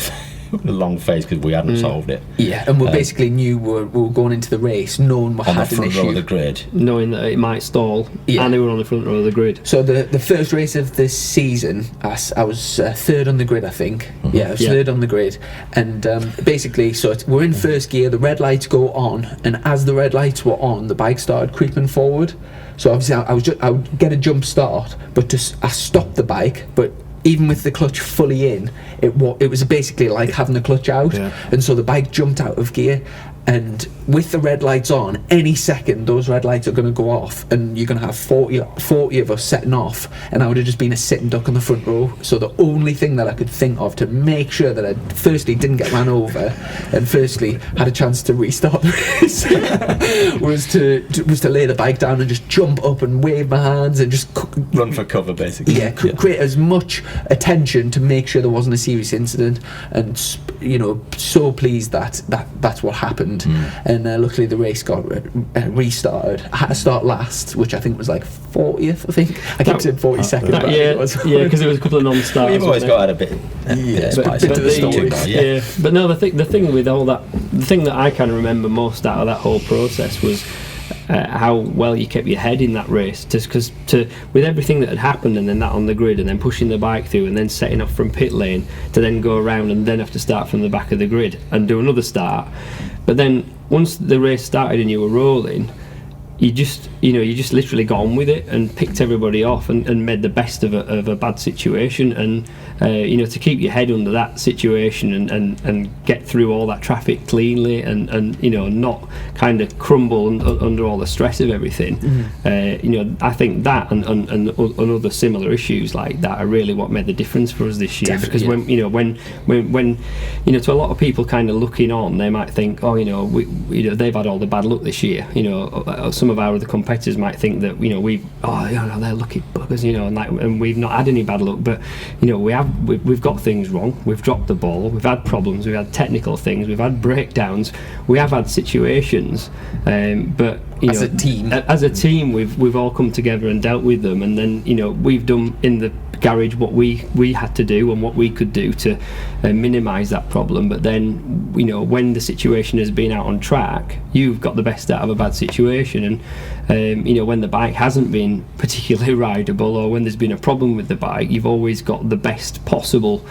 long face because we hadn't solved it. Yeah, and we basically knew we were going into the race knowing we on had the an front row issue. of the grid, knowing that it might stall, Yeah. and they were on the front row of the grid. So the first race of this season, I was third on the grid, I think. Yeah, I was third on the grid, and basically, so we're in first gear. The red lights go on, and as the red lights were on, the bike started creeping forward. So obviously, I would get a jump start, but I stopped the bike, but. Even with the clutch fully in, it was basically like having the clutch out, and so the bike jumped out of gear. And with the red lights on, any second those red lights are going to go off, and you're going to have 40 of us setting off, and I would have just been a sitting duck on the front row. So the only thing that I could think of to make sure that I firstly didn't get ran over, and firstly had a chance to restart the race, was to lay the bike down and just jump up and wave my hands and just run for cover, basically. Yeah, create as much attention to make sure there wasn't a serious incident, and so pleased that that's what happened. And luckily the race got restarted. I had to start last, which I think was like 40th. I think I kept saying 42nd. Because there was a couple of non-starters. You've always got to add a bit of spice. But no, the thing with all that, the thing that I kind of remember most out of that whole process was how well you kept your head in that race, just because with everything that had happened, and then that on the grid, and then pushing the bike through, and then setting off from pit lane to then go around and then have to start from the back of the grid and do another start. But then once the race started and you were rolling, you just literally got on with it and picked everybody off and made the best of a bad situation, and to keep your head under that situation and get through all that traffic cleanly and not kind of crumble under all the stress of everything. I think that and other similar issues like that are really what made the difference for us this year. Definitely, because when to a lot of people kind of looking on, they might think, they've had all the bad luck this year. Some of our other competitors might think that they're lucky buggers, and we've not had any bad luck, but we've got things wrong, we've dropped the ball, we've had problems, we've had technical things, we've had breakdowns, we have had situations, but as a team we've all come together and dealt with them, and then we've done in the garage what we had to do and what we could do to minimise that problem. But then when the situation has been out on track, you've got the best out of a bad situation, and when the bike hasn't been particularly rideable, or when there's been a problem with the bike, you've always got the best possible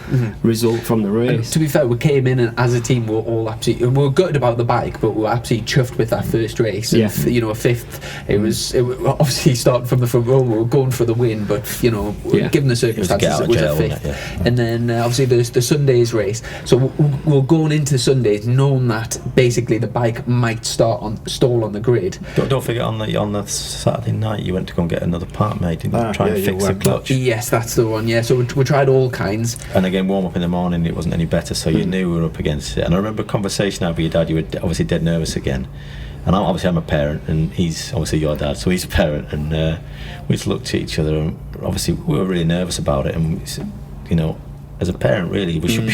result from the race. And to be fair, we came in and as a team we were gutted about the bike, but we were absolutely chuffed with that first race. And fifth, it was obviously starting from the front row, we were going for the win, but given the circumstances, it was a fifth. And then obviously there's the Sunday's race, so we're going into Sundays knowing that basically the bike might stall on the grid. Don't forget on the Saturday night you went to go and get another part made, didn't you? Try and fix the clutch. Yes, that's the one. Yeah, so we tried all kinds. And again, warm up in the morning, it wasn't any better, so you knew we were up against it. And I remember a conversation I had with your dad. You were obviously dead nervous again. And I'm a parent, and he's obviously your dad, so he's a parent. And we just looked at each other, and obviously we were really nervous about it. And we said, as a parent, really, we should be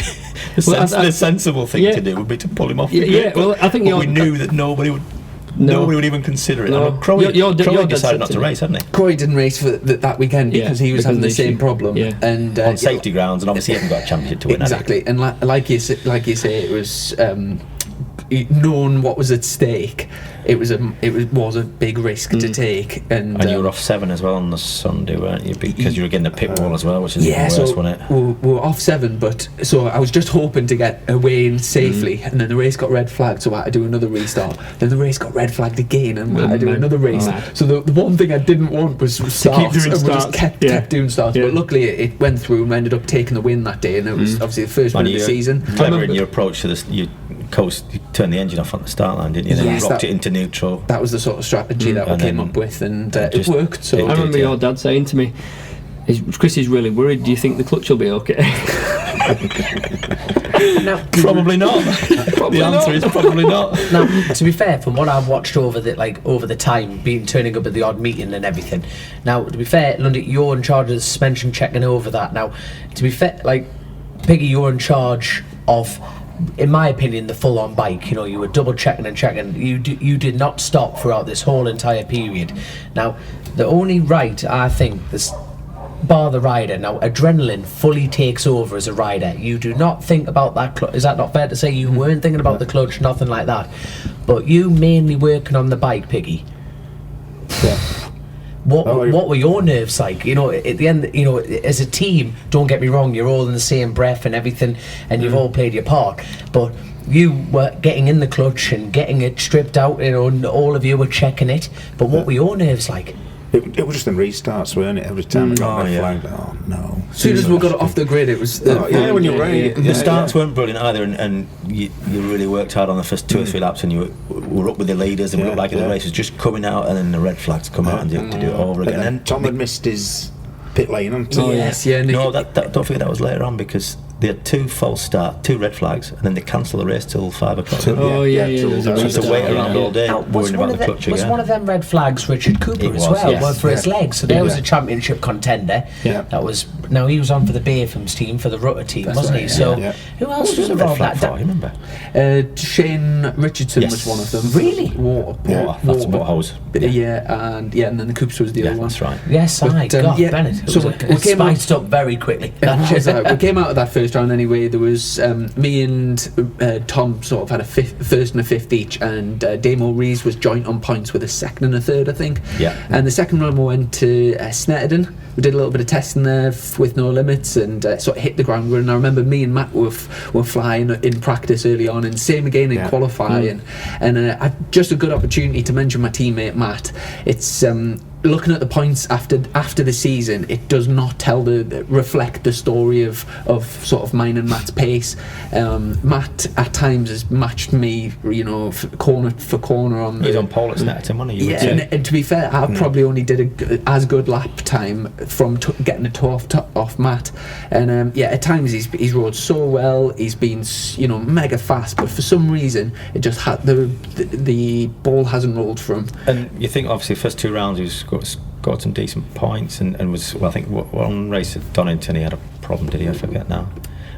the sensible thing to do would be to pull him off. I think we knew that nobody would even consider it. No. Croy decided not to race, hadn't he? Croy didn't race for that weekend because he was having the same problem, and on safety grounds, and obviously he hasn't got a championship to win. Exactly, and like you say, it was knowing what was at stake, it was a big risk to take. And you were off 7 as well on the Sunday, weren't you? Because you were getting the pit wall as well, which is even worse, wasn't it? We were off 7, but so I was just hoping to get away in safely, and then the race got red flagged, so I had to do another restart. Then the race got red flagged again, and I had to do another race. So the one thing I didn't want was starts, and we just kept doing starts. But luckily it went through, and we ended up taking the win that day, and it was obviously the first win of the season. Clever in your approach to this, you turned the engine off on the start line, didn't you? Then you rocked it into neutral. That was the sort of strategy that we came up with, and it worked. So I remember your dad saying to me, Chrissy's really worried, do you think the clutch will be okay? Now, probably not. The answer is probably not. Now, to be fair, from what I've watched over the time, turning up at the odd meeting and everything. Now, to be fair, Lundy, you're in charge of the suspension, checking over that. Now, to be fair, Piggy, you're in charge of, in my opinion, the full-on bike. You know, you were double checking and checking. You did not stop throughout this whole entire period. Now, the only right, I think, this, bar the rider. Now, adrenaline fully takes over as a rider. You do not think about that clutch. Is that not fair to say? You weren't thinking about the clutch, nothing like that. But you mainly working on the bike, Piggy. Yeah. What were your nerves like? You know, at the end, you know, as a team, don't get me wrong, you're all in the same breath and everything, and you've all played your part. But you were getting in the clutch and getting it stripped out, you know, and all of you were checking it. But what were your nerves like? It was just the restarts, weren't it? Every time we got red flagged, oh no. As soon as we got it off the grid, it was... when you're ready. The starts weren't brilliant either, and you really worked hard on the first 2 or 3 laps, and you were up with the leaders, and we looked like the race was just coming out, and then the red flags come out, and you had to do it over again. And Tom had missed his pit lane, hadn't he? Yes, yeah. No, don't forget that was later on, because they had 2 false starts, 2 red flags, and then they cancelled the race till 5 o'clock. Oh yeah. So you had to wait around all day, worrying about the clutch again. Was one of them red flags Richard Cooper as well? Yes. For his legs. So there was a championship contender. Yeah. That was. Now he was on for the Bayfams team, for the Rutter team, wasn't he? So who else was involved? That you remember? Shane Richardson was one of them. Really? Water. That's what hose. Yeah, and then the Coops was the other one. That's right. Yes, Bennett. So we came spiced up very quickly. We came out of that first round anyway. There was me and Tom sort of had a first and a fifth each, and Damo Rees was joint on points with a second and a third, I think. Yeah. And the second round we went to Snetterden. We did a little bit of testing there with no limits, and sort of hit the ground running. I remember me and Matt were flying in practice early on, and same again in qualifying. And just a good opportunity to mention my teammate Matt. It's looking at the points after the season, it does not reflect the story of sort of mine and Matt's pace. Matt at times has matched me, you know, corner for corner on. He's on pole at Snetterton, wasn't he? Yeah, and to be fair, I probably only did as good lap time from getting a toe off Matt. And at times he's rode so well. He's been, you know, mega fast, but for some reason it just had the ball hasn't rolled for him. And you think obviously first 2 rounds he's got some decent points, and was, well, I think one race at Donington he had a problem, did he? I forget now.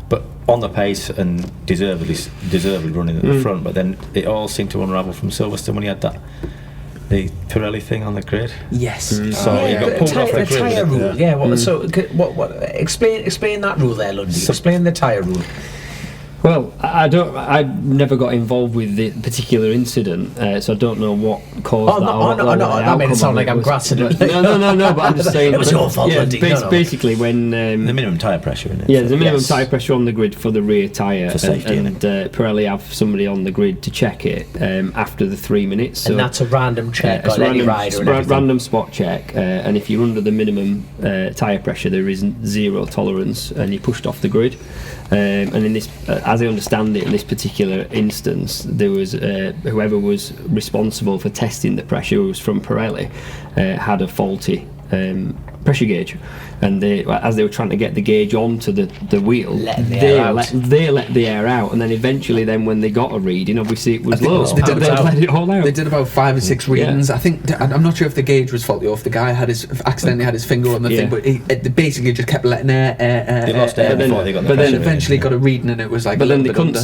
But on the pace and deservedly running at the front, but then it all seemed to unravel from Silverstone when he had the Pirelli thing on the grid. Yes. So he got pulled off the grid. Tyre rule. Yeah. So what? Explain that rule there, Lundy. Explain the tyre rule. Well, I never got involved with the particular incident, so I don't know what caused that. No, that made it sound like I'm grassing it. No, but I'm just saying. It was your fault, Lundy. Basically, when the minimum tyre pressure, isn't it? Yeah, there's a minimum tyre pressure on the grid for the rear tyre, for safety, and Pirelli have somebody on the grid to check it after the 3 minutes. So and that's a random check on any rider. Random spot check, and if you're under the minimum tyre pressure, there is 0 tolerance, and you're pushed off the grid. And in this, as I understand it, in this particular instance, there was whoever was responsible for testing the pressure, who was from Pirelli, had a faulty pressure gauge, and as they were trying to get the gauge onto the wheel, they let the air out, and then eventually, when they got a reading, obviously it was low. They let it all out. They did about 5 or 6 readings. I think I'm not sure if the gauge was faulty or if the guy accidentally had his finger on the thing, but they basically just kept letting air. They lost air before they got the but pressure. then eventually got a reading, and it was like. But then they couldn't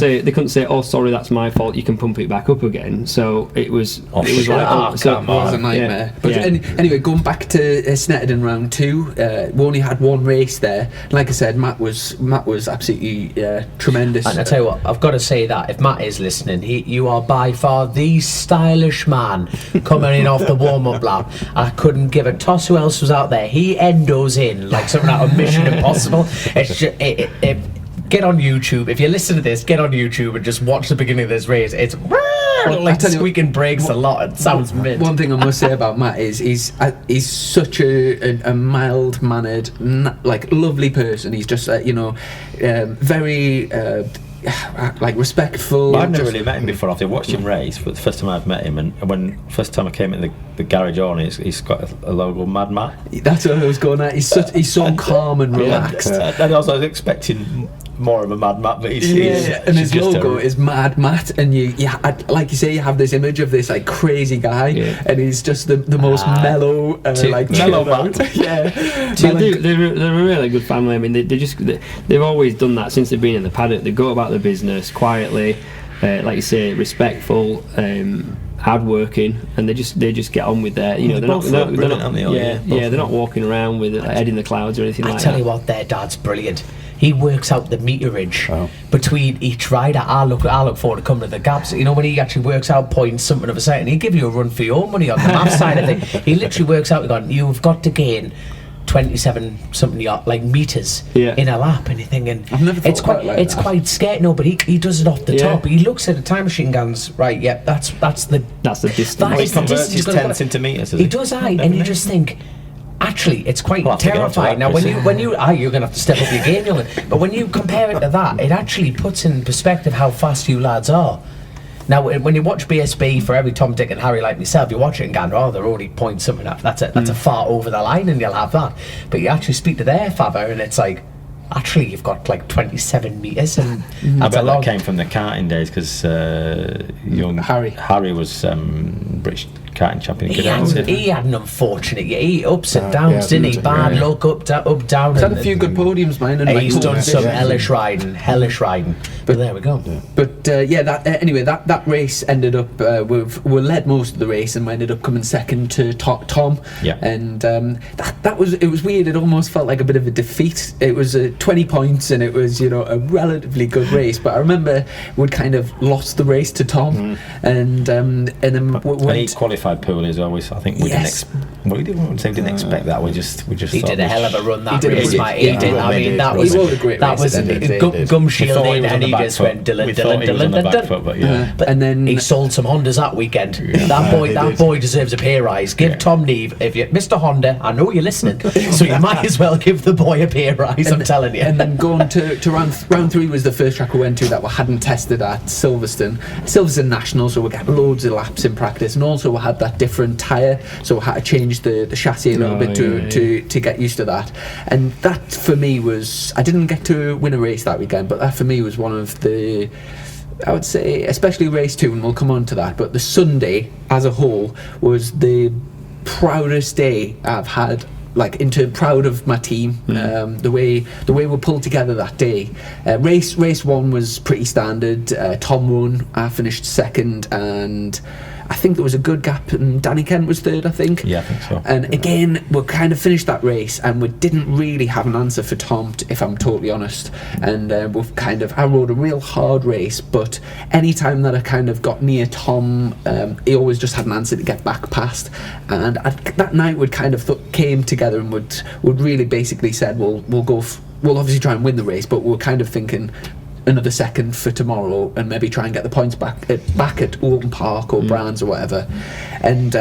say, oh, sorry, that's my fault. You can pump it back up again. So it was. It was a nightmare. But anyway, going back to Snetterden round. round 2. We only had one race there. Like I said, Matt was absolutely tremendous. And I tell you what, I've got to say that if Matt is listening, you are by far the stylish man coming in off the warm-up lap. I couldn't give a toss who else was out there. He endos in like something out of Mission Impossible. It's just, get on YouTube. If you listen to this, get on YouTube and just watch the beginning of this race. It's like squeaking brakes a lot. It sounds mint. One thing I must say about Matt is he's such a mild-mannered, like lovely person. He's just very like respectful. I've never really met him before. I've watched him race, but the first time I've met him, and when first time I came in the garage on, he's got a logo Mad Matt. That's what I was going at. He's so calm and relaxed. And I was expecting more of a Mad Matt, but he's and his logo is Mad Matt, and you like you say, you have this image of this like crazy guy, and he's just the most mellow, mellow Matt. They're a really good family. I mean, they've always done that since they've been in the paddock. They go about their business quietly, like you say, respectful, hardworking, and they just get on with their. They're not walking around with head in the clouds or anything like that. I tell you what, their dad's brilliant. He works out the meterage between each rider. I look forward to coming to the gaps. When he actually works out points, something of a certain, he'll give you a run for your money on the math side of it. He literally works out, you've got to gain 27 something like meters in a lap, and you're thinking it's quite scary. No, but he does it off the top. He looks at the time machine and goes, right, that's the distance. He converts his tenths into meters. He does, and you just think, actually, it's quite terrifying. Now, when you're going to have to step up your game, but when you compare it to that, it actually puts in perspective how fast you lads are. Now, when you watch BSB, for every Tom, Dick and Harry like myself, you watch it and go, they're only point something up. That's a far over the line, and you'll have that. But you actually speak to their father, and it's like, actually, you've got like 27 metres, and I bet that came from the karting days, because young Harry was British karting champion. He had an unfortunate year. He ups and downs, didn't he? Bad luck, up, down. He's had a few good podiums, man. He's done some hellish riding. But there we go. But that race ended up, we led most of the race, and we ended up coming second to Tom. Yeah. And it was weird. It almost felt like a bit of a defeat. It was 20 points, and it was a relatively good race. But I remember we'd kind of lost the race to Tom, and then he qualified poorly as always. I think we didn't expect that. We just he did a hell of a run that race, mate. He did. I mean, that was gum shielding, and he just went Dylan. And then he sold some Hondas that weekend. That boy deserves a pay rise. Give Tom Neve, if you Mr. Honda, I know you're listening, so you might as well give the boy a pay rise. I'm telling you. And then going to round 3 was the first track we went to that we hadn't tested at Silverstone National, so we got loads of laps in practice, and also we had that different tyre, so we had to change the chassis a little bit to get used to that. And that for me was, I didn't get to win a race that weekend, but that for me was one of the, I would say, especially race 2, and we'll come on to that, but the Sunday as a whole was the proudest day I've had, proud of my team. The way we pulled together that day. Race 1 was pretty standard. Tom won, I finished second, and I think there was a good gap, and Danny Kent was third, I think. Yeah, I think so. And again, we kind of finished that race, and we didn't really have an answer for Tom, if I'm totally honest. And I rode a real hard race, but any time that I kind of got near Tom, he always just had an answer to get back past. And that night we'd kind of came together and would really basically said, we'll obviously try and win the race, but we're kind of thinking another second for tomorrow, and maybe try and get the points back at Oulton Park or Brands or whatever. And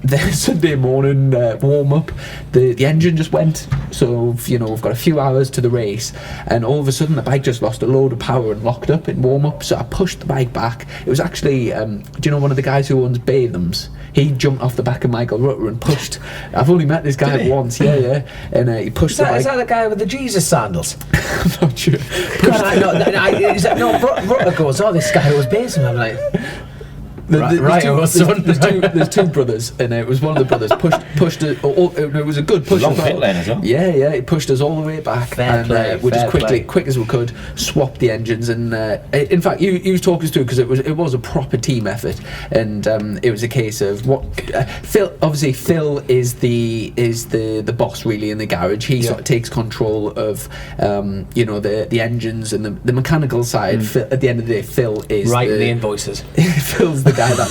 the Sunday morning warm up, the engine just went, so we've got a few hours to the race, and all of a sudden the bike just lost a load of power and locked up in warm up. So I pushed the bike back. It was actually do you know one of the guys who owns Bathams? He jumped off the back of Michael Rutter and pushed. I've only met this guy once, and he pushed the bike. Is that the guy with the Jesus sandals? I'm not sure. Rutter goes, this guy was based, and I'm like, There's two brothers, and it was one of the brothers pushed it. It was a good push. Long pit lane as well. Yeah, he pushed us all the way back, we just quick as we could swapped the engines. And in fact, you talked us through, because it was a proper team effort, and it was a case of what Phil. Obviously, Phil is the boss really in the garage. He sort of takes control of the engines and the mechanical side. At the end of the day, Phil is writing the invoices. Phil's the guy that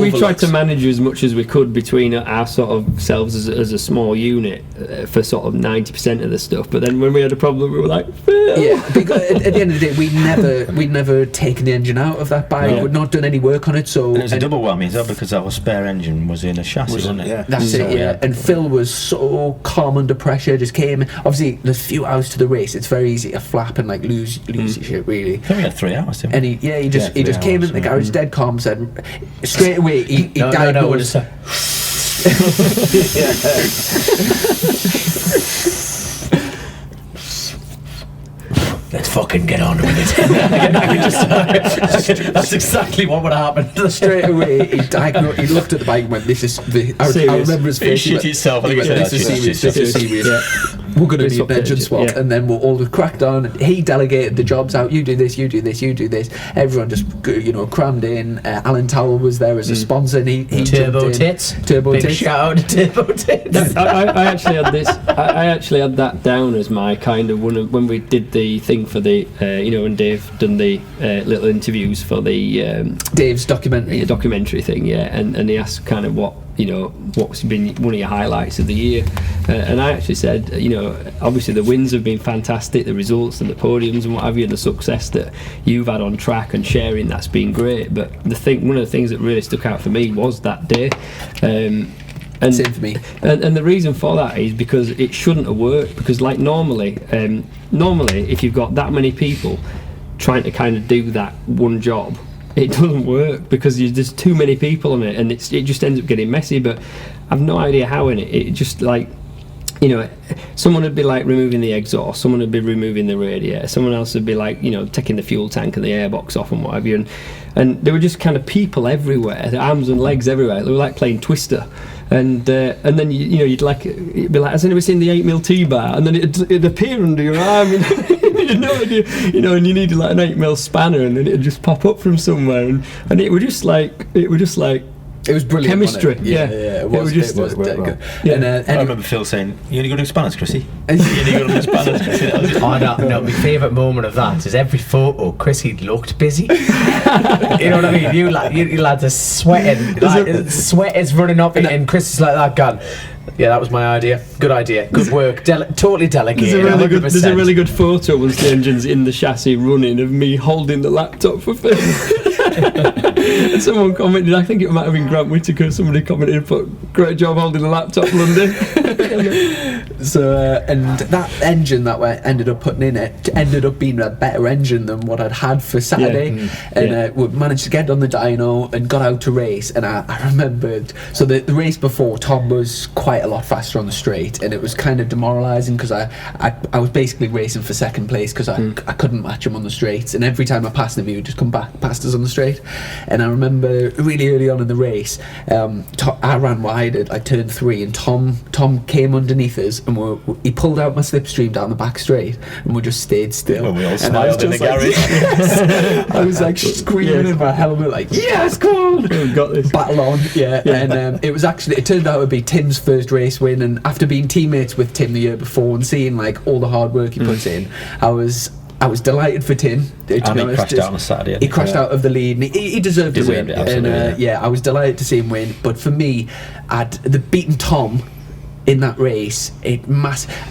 we tried to manage as much as we could between our sort of selves as a small unit for sort of 90% of the stuff. But then when we had a problem, we were like, Phil. Yeah, because at the end of the day, we'd never taken the engine out of that bike. We'd not done any work on it. So and it was a double whammy as well, because our spare engine was in a chassis, wasn't it? Yeah. That's it, yeah. And Phil was so calm under pressure, just came in. Obviously, there's a few hours to the race. It's very easy to flap and lose your shit, really. I think we had 3 hours, didn't we? And he just came in the garage dead calm, said straight away he diagnosed. Let's fucking get on with it. That's exactly what would happen. Straight away, he looked at the bike and went, "This is I remember his face. He shit himself. He went, "This is serious. This is serious. We're going to need an engine swap." And then we'll all cracked on. And he delegated the jobs out. You do this. You do this. You do this. Everyone just crammed in. Alan Towell was there as a sponsor. And he Turbo Tits. Big shout out to Turbo Tits. I actually had this. I actually had that down as my kind of one of when we did the thing for the when Dave done the little interviews for the Dave's documentary thing, and he asked kind of what's been one of your highlights of the year, and I actually said, obviously the wins have been fantastic, the results and the podiums and what have you, and the success that you've had on track and sharing, that's been great. But one of the things that really stuck out for me was that day. And same for me. And the reason for that is because it shouldn't have worked. Because normally, if you've got that many people trying to kind of do that one job, it doesn't work because there's too many people on it, and it just ends up getting messy. But I've no idea how in it. It just someone would be like removing the exhaust, someone would be removing the radiator, someone else would be like taking the fuel tank and the airbox off and what have you, and there were just kind of people everywhere, arms and legs everywhere. They were like playing Twister. And then you'd be like, has anybody seen the 8mm T-bar? And then it'd appear under your arm, you had no idea, and you needed like an 8mm spanner, and then it'd just pop up from somewhere, and it was just like it was brilliant. Chemistry, wasn't it? Yeah, it was dead good. Yeah. And, I remember Phil saying, "You only got to do spanners, Chrissy." You only got to do spanners, Chrissy. No, my favourite moment of that is every photo Chrissy looked busy. You know what I mean? You lads are sweating, sweat is running up, and Chris is like that gun. Yeah, that was my idea. Good idea. Good work. Totally delegated. There's a really good photo once the engine's in the chassis running of me holding the laptop for Phil. And someone commented, I think it might have been Grant Whittaker, somebody commented, "Great job holding the laptop, Lundy." So and that engine that we ended up putting in it ended up being a better engine than what I'd had for Saturday. We managed to get on the dyno and got out to race. And I remembered, so the race before, Tom was quite a lot faster on the straight, and it was kind of demoralising because I was basically racing for second place because I couldn't match him on the straights, and every time I passed him he would just come back past us on the straight. And I remember really early on in the race, I ran wide at like turn 3, and Tom came underneath us, and he pulled out my slipstream down the back straight, and we just stayed still. When we all and smiled in the garage. Yes! I was like screaming in my helmet, like, "Yes, come on, we've got this." Battle on, yeah. And it turned out to be Tim's first race win, and after being teammates with Tim the year before and seeing like all the hard work he puts in, I was delighted for Tim. And he crashed out on a Saturday. He crashed out of the lead, and he deserved to win. It, absolutely, and I was delighted to see him win. But for me, beating Tom in that race,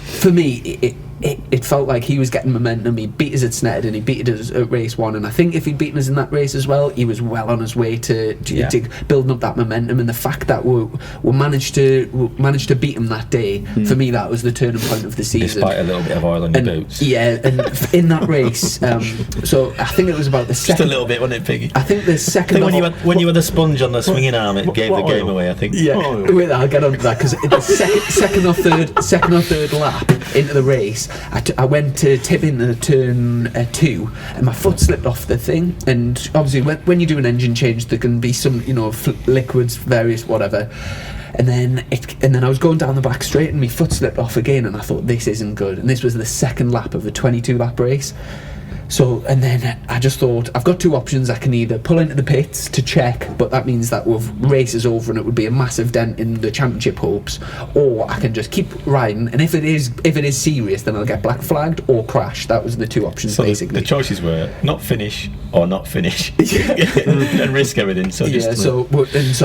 for me, it felt like he was getting momentum. He beat us at Snetterton, he beat us at race 1, and I think if he'd beaten us in that race as well, he was well on his way to building up that momentum. And the fact that we managed to beat him that day, for me, that was the turning point of the season. Despite a little bit of oil on your boots. Yeah, and in that race, so I think it was about the second. Just a little bit, wasn't it, Piggy? I think the second. When you had the sponge on the swinging arm, it gave the game away, I think. Yeah, wait, I'll get on to that because the second or third lap into the race, race, I went to tip into turn 2, and my foot slipped off the thing. And obviously, when you do an engine change, there can be some, liquids, various whatever. And then I was going down the back straight, and my foot slipped off again, and I thought, this isn't good. And this was the second lap of a 22-lap race. So, and then I just thought, I've got two options. I can either pull into the pits to check, but that means that race is over and it would be a massive dent in the championship hopes, or I can just keep riding, and if it is serious, then I'll get black flagged or crash. That was the two options, so basically. The choices were not finish or not finish, and risk everything. So so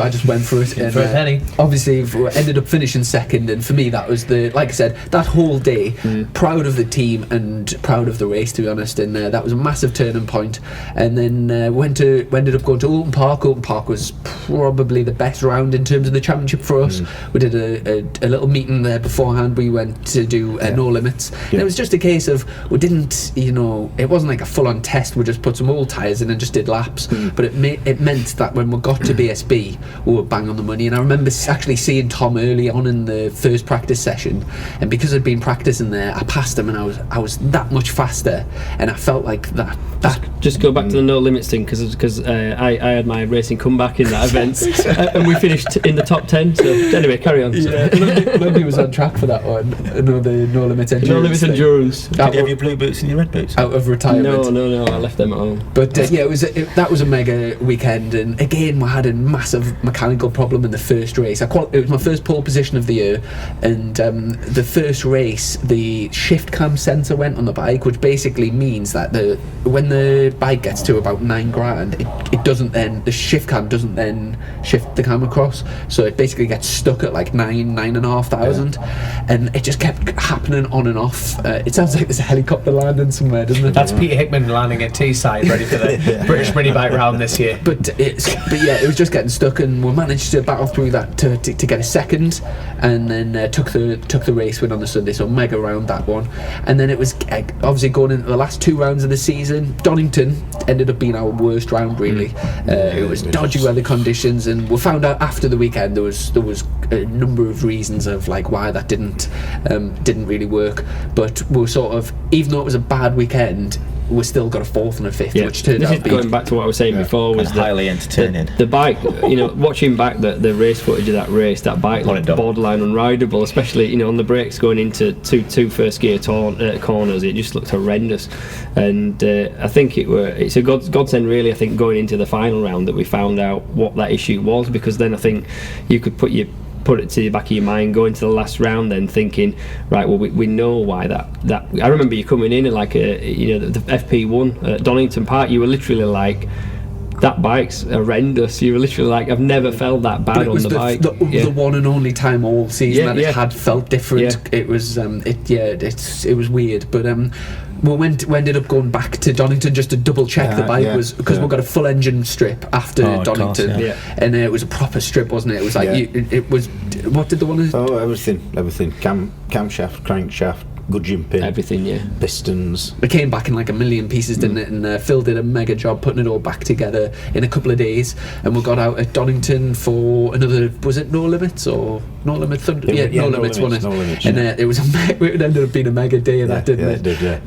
I just went for it. And, for a penny. Obviously, ended up finishing second, and for me, that was like I said, that whole day, proud of the team and proud of the race, to be honest, and that was a massive turning point. And then ended up going to Oulton Park. Oulton Park was probably the best round in terms of the championship for us. We did a little meeting there beforehand. We went to do no limits. And it was just a case of, we didn't, it wasn't like a full-on test. We just put some old tyres in and just did laps. But it meant that when we got to BSB, we were bang on the money. And I remember actually seeing Tom early on in the first practice session, and because I'd been practicing there, I passed him, and I was that much faster, and I felt like that. Just go back to the no limits thing, because I had my racing comeback in that event, and we finished in the top 10. So anyway, carry on. Lundy was on track for that one. The no limits endurance. No limits endurance. Did you have your blue boots and your red boots? Out of retirement. No, I left them at home. But that was a mega weekend, and again we had a massive mechanical problem in the first race. It was my first pole position of the year, and the first race, the shift cam sensor went on the bike, which basically means that when the bike gets to about $9,000, it doesn't then, the shift cam doesn't then shift the cam across, so it basically gets stuck at like $9,500, and it just kept happening on and off. It sounds like there's a helicopter landing somewhere, doesn't it? That's Peter Hickman landing at Teesside, ready for the British mini bike round this year. But it was just getting stuck, and we managed to battle through that to get a second, and then took the race win on the Sunday. So mega round that one, and then it was obviously going into the last two rounds of the season. Donington ended up being our worst round, really. It was dodgy weather conditions, and we found out after the weekend there was a number of reasons of like why that didn't really work. But we were sort of, even though it was a bad weekend, we still got a fourth and a fifth, which turned out to be, going back to what I was saying before, was highly entertaining. The bike, watching back the race footage of that race, that bike looked borderline unrideable, especially on the brakes going into two first gear corners. It just looked horrendous, and I think it's a godsend really. I think going into the final round that we found out what that issue was, because then I think you could put it to the back of your mind, go into the last round then thinking, right, well we know why that I remember you coming in and like the FP1 at Donington Park, you were literally like, that bike's horrendous. You were literally like, I've never felt that bad on the bike. The one and only time all season that it had felt different. It was it was weird, but we ended up going back to Donington just to double check the bike was, because we got a full engine strip after Donington, and it was a proper strip, wasn't it? It was like it was. What did the one? Everything. Camshaft, crankshaft, gudgeon pin, everything, pistons. It came back in like a million pieces, didn't it? And Phil did a mega job putting it all back together in a couple of days, and we got out at Donington for another, was it No Limits or No Limits? No Limits, wasn't it? No Limits, and it was it ended up being a mega day of that, didn't it? It did,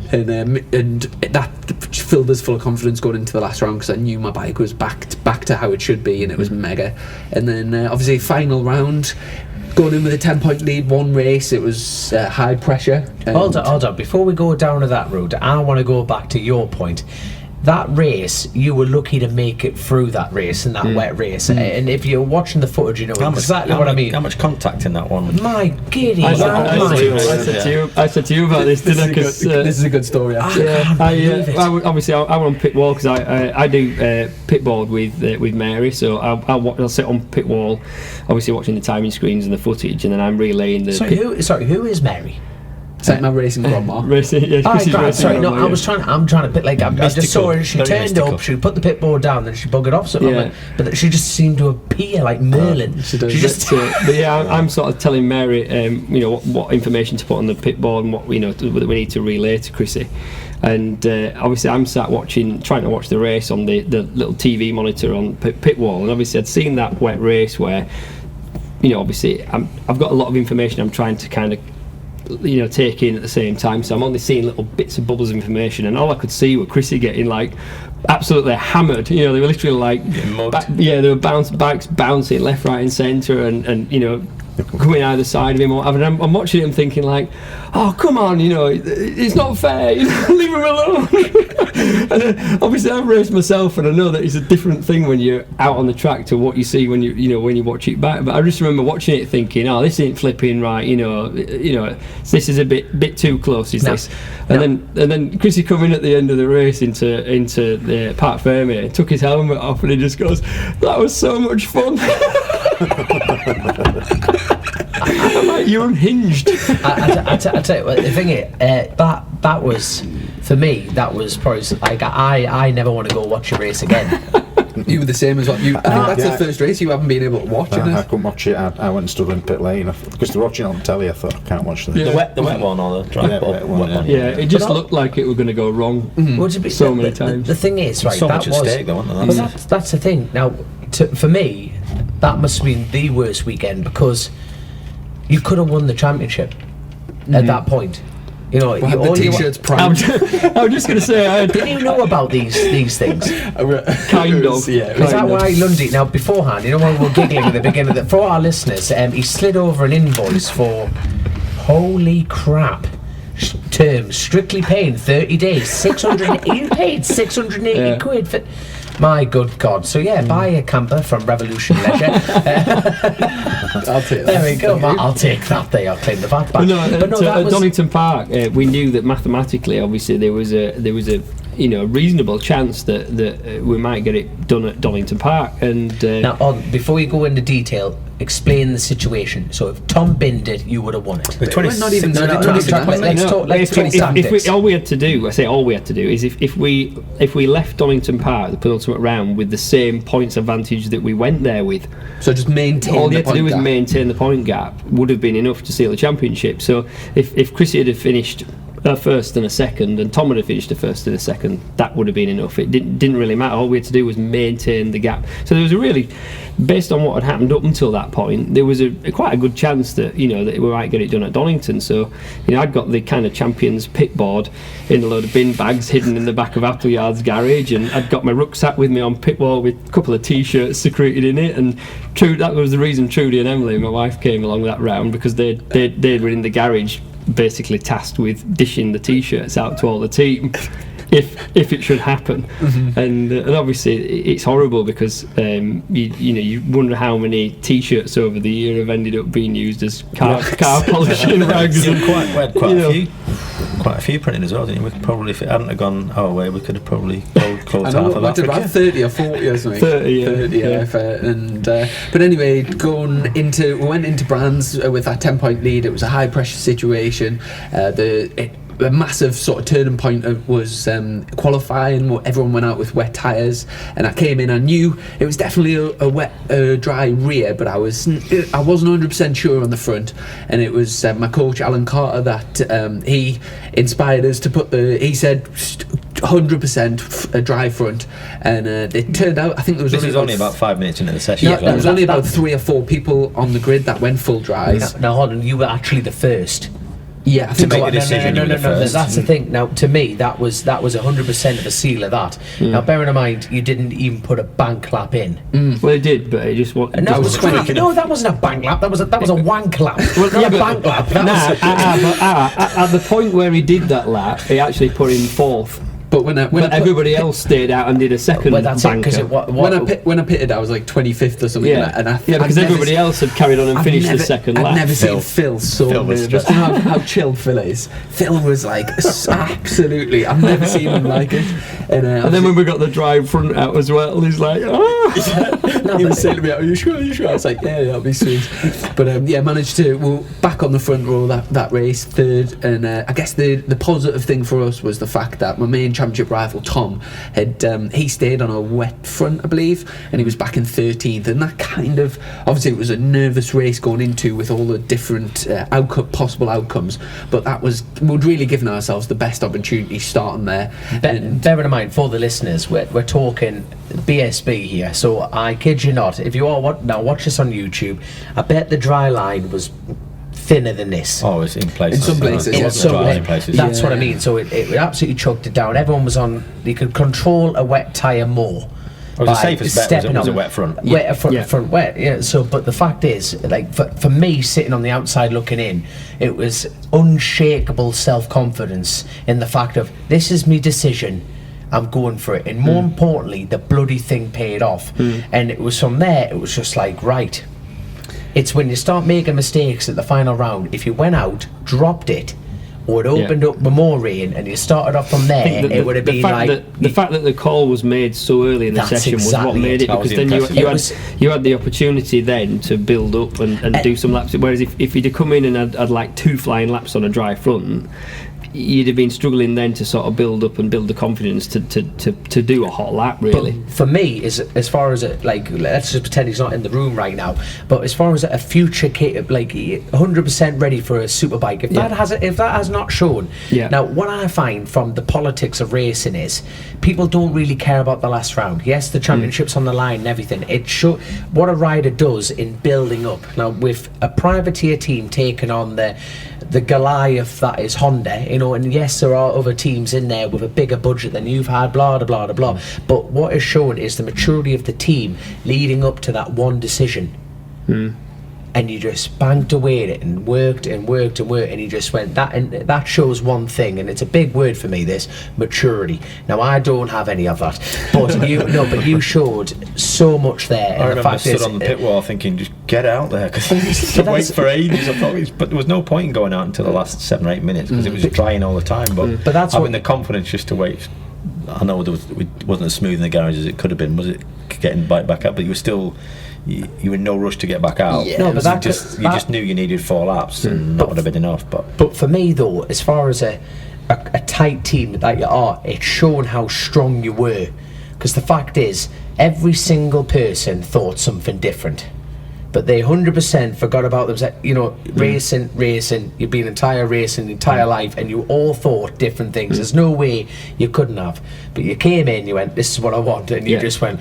and that filled us full of confidence going into the last round, because I knew my bike was back to how it should be, and it was mega. And then obviously final round, going in with a 10-point lead, one race, it was high pressure. Hold on. Before we go down to that road, I want to go back to your point. That race, you were lucky to make it through that race and that wet race. And if you're watching the footage, you know exactly what I mean. How much contact in that one? My giddy. I said to you about this, didn't I? This is a good story. Obviously, I went on pit wall because I do pit board with Mary, so I'll sit on pit wall, obviously watching the timing screens and the footage, and then I'm relaying the. Who is Mary? It's like my racing grandma. Chrissy's racing grandma. I'm trying to pit, like, I just saw her, she turned up, she put the pit board down, then she buggered off something. But she just seemed to appear like Merlin. She does. But I'm sort of telling Mary, what information to put on the pit board and what that we need to relay to Chrissy. And obviously I'm sat trying to watch the race on the little TV monitor on pit wall, and obviously I'd seen that wet race where, obviously I've got a lot of information I'm trying to kind of take in at the same time. So I'm only seeing little bits and bubbles of information, and all I could see were Chrissy getting like absolutely hammered. They were literally like, they were bikes bouncing left, right, and centre, and coming either side of him or whatever. And I'm watching him thinking like, oh come on, it's not fair, leave him alone. And then, obviously I've raced myself, and I know that it's a different thing when you're out on the track to what you see when you watch it back. But I just remember watching it thinking, oh, this ain't flipping right, this is a bit too close, this. And then Chrissy come in at the end of the race into the Parc Fermé, took his helmet off, and he just goes, that was so much fun. I'm like, you're unhinged. I tell you what, the thing is, that was, for me, that was probably like, I never want to go watch a race again. You were the same as what you. I think that's the first race you haven't been able to watch. I couldn't watch it. I went and stood in pit lane because they're watching on telly. I thought I can't watch this. The wet one or the dry wet one. Yeah, it just looked like it were going to go wrong so many times. The thing is, right, so that much was. at stake, though, wasn't there? That's the thing. Now, for me, that must have been the worst weekend, because you could have won the championship at that point. Well, the t-shirts primed. I was just going to say, did you know about these things? Kind of. Yeah. Is that why Lundy? Now, beforehand, when we were giggling at the beginning, for our listeners, he slid over an invoice for, holy crap, terms, strictly paying 30 days, 600. You paid 680 quid for. My good God. So buy a camper from Revolution Leisure. I'll take that. There we go. I'll take that. They are claim the VAT back. At Donington Park, we knew that mathematically, obviously, there was a reasonable chance that we might get it done at Donington Park. And now, before you go into detail, explain the situation. So if Tom binned it, you would have won it. Let's talk tactics. All we had to do is if we left Donington Park, the penultimate round, with the same points advantage that we went there with, so just maintain. All you had to do was maintain the point gap, would have been enough to seal the championship. So if Chrissy had finished a first and a second, and Tom would have finished a first and a second, that would have been enough. It didn't really matter. All we had to do was maintain the gap. So there was a really, based on what had happened up until that point, there was quite a good chance that that we might get it done at Donington. So I'd got the kind of champions pit board in a load of bin bags hidden in the back of Appleyard's garage, and I'd got my rucksack with me on pit wall with a couple of t-shirts secreted in it. And that was the reason Trudy and Emily, my wife, came along that round, because they were in the garage, basically tasked with dishing the t-shirts out to all the team if it should happen. And obviously it's horrible, because you wonder how many t-shirts over the year have ended up being used as car polishing rags. We had quite a few printing as well, didn't you? We could probably, if it hadn't have gone our way, we could have probably closed half of Africa. About 30 or 40 or something. 30, but anyway, we went into Brands with that 10-point lead. It was a high pressure situation. A massive sort of turning point was qualifying. Everyone went out with wet tyres, and I came in. I knew it was definitely a wet, dry rear, but I wasn't 100% sure on the front. And it was my coach Alan Carter that he inspired us to put he said 100% a dry front, and it turned out, I think there was only about 5 minutes into the session. There was only about 3 or 4 people on the grid that went full dries. Now hold on, you were actually the first. Yeah, I think make a decision. No. That's the thing. Now, to me, that was 100% of a seal of that. Now, bearing in mind, you didn't even put a bank lap in. Well, it did, but it just wasn't. No, that wasn't a bank lap. That was a wank lap. Not a bank lap. At the point where he did that lap, he actually put in fourth. But when everybody else stayed out and did a second banker. When I pitted, I was like 25th or something. Yeah, because everybody else had carried on and finished the second lap. I've never seen Phil so nervous. How chilled Phil is. Phil was like, absolutely, I've never seen him like it. And then when we got the drive front out as well, he's like, he was saying to me, are you sure? I was like, yeah, that'll be sweet. But managed to back on the front row that race, third. And I guess the positive thing for us was the fact that my main championship rival Tom he stayed on a wet front, I believe, and he was back in 13th, and that kind of, obviously it was a nervous race going into with all the different possible outcomes, but we'd really given ourselves the best opportunity starting there. Bearing in mind, for the listeners, we're talking BSB here, so I kid you not, if you all watch this on YouTube, I bet the dry line was thinner than this. Oh, it's in places. In some places, It in wasn't some dry in places. places. That's what I Yeah. mean. So it absolutely chucked it down. Everyone was on. You could control a wet tyre more. Well, the by safest bet stepping was a on- wet front. Wet front, Yeah. front wet. Yeah. So, but the fact is, like for me, sitting on the outside looking in, it was unshakable self-confidence in the fact of this is my decision. I'm going for it, and more importantly, the bloody thing paid off. And it was from there. It was just like right. It's when you start making mistakes at the final round. If you went out, dropped it, or it opened up with more rain, and you started off from there, it would have been fact like that, the fact that the call was made so early in the That's session was what exactly made it. it, That was because then impressive. It was- you had the opportunity then to build up and do some laps. Whereas if you'd have come in and had like 2 flying laps on a dry front, you'd have been struggling then to sort of build up and build the confidence to do a hot lap, really. But for me, as far as like, let's just pretend he's not in the room right now. But as far as a future like 100% ready for a superbike, if Yeah. that has not shown. Yeah. Now, what I find from the politics of racing is people don't really care about the last round. Yes, the championship's on the line and everything. It show what a rider does in building up. Now, with a privateer team taking on the Goliath that is Honda, and yes, there are other teams in there with a bigger budget than you've had, blah blah blah blah. But what is shown is the maturity of the team leading up to that one decision. And you just banked away at it and worked and worked and worked, and you just went that, and that shows one thing, and it's a big word for me, this maturity. Now I don't have any of that, but you showed so much there. I And the remember fact stood is, on the pit wall thinking, just get out there, because But to wait that's- for ages. I thought, but there was no point in going out until the last 7 or 8 minutes because it was drying all the time. But that's having what- the confidence just to wait. I know it wasn't as smooth in the garage as it could have been. Was it getting back up? But you were still. You were in no rush to get back out. Yeah. No, but that you that- just knew you needed 4 laps, and that would have been enough. But for me though, as far as a tight team that you are, it's shown how strong you were. Because the fact is, every single person thought something different. But they 100% forgot about themselves. Racing, you've been entire racing, entire life, and you all thought different things. There's no way you couldn't have. But you came in, you went, this is what I want, and you Yeah. just went,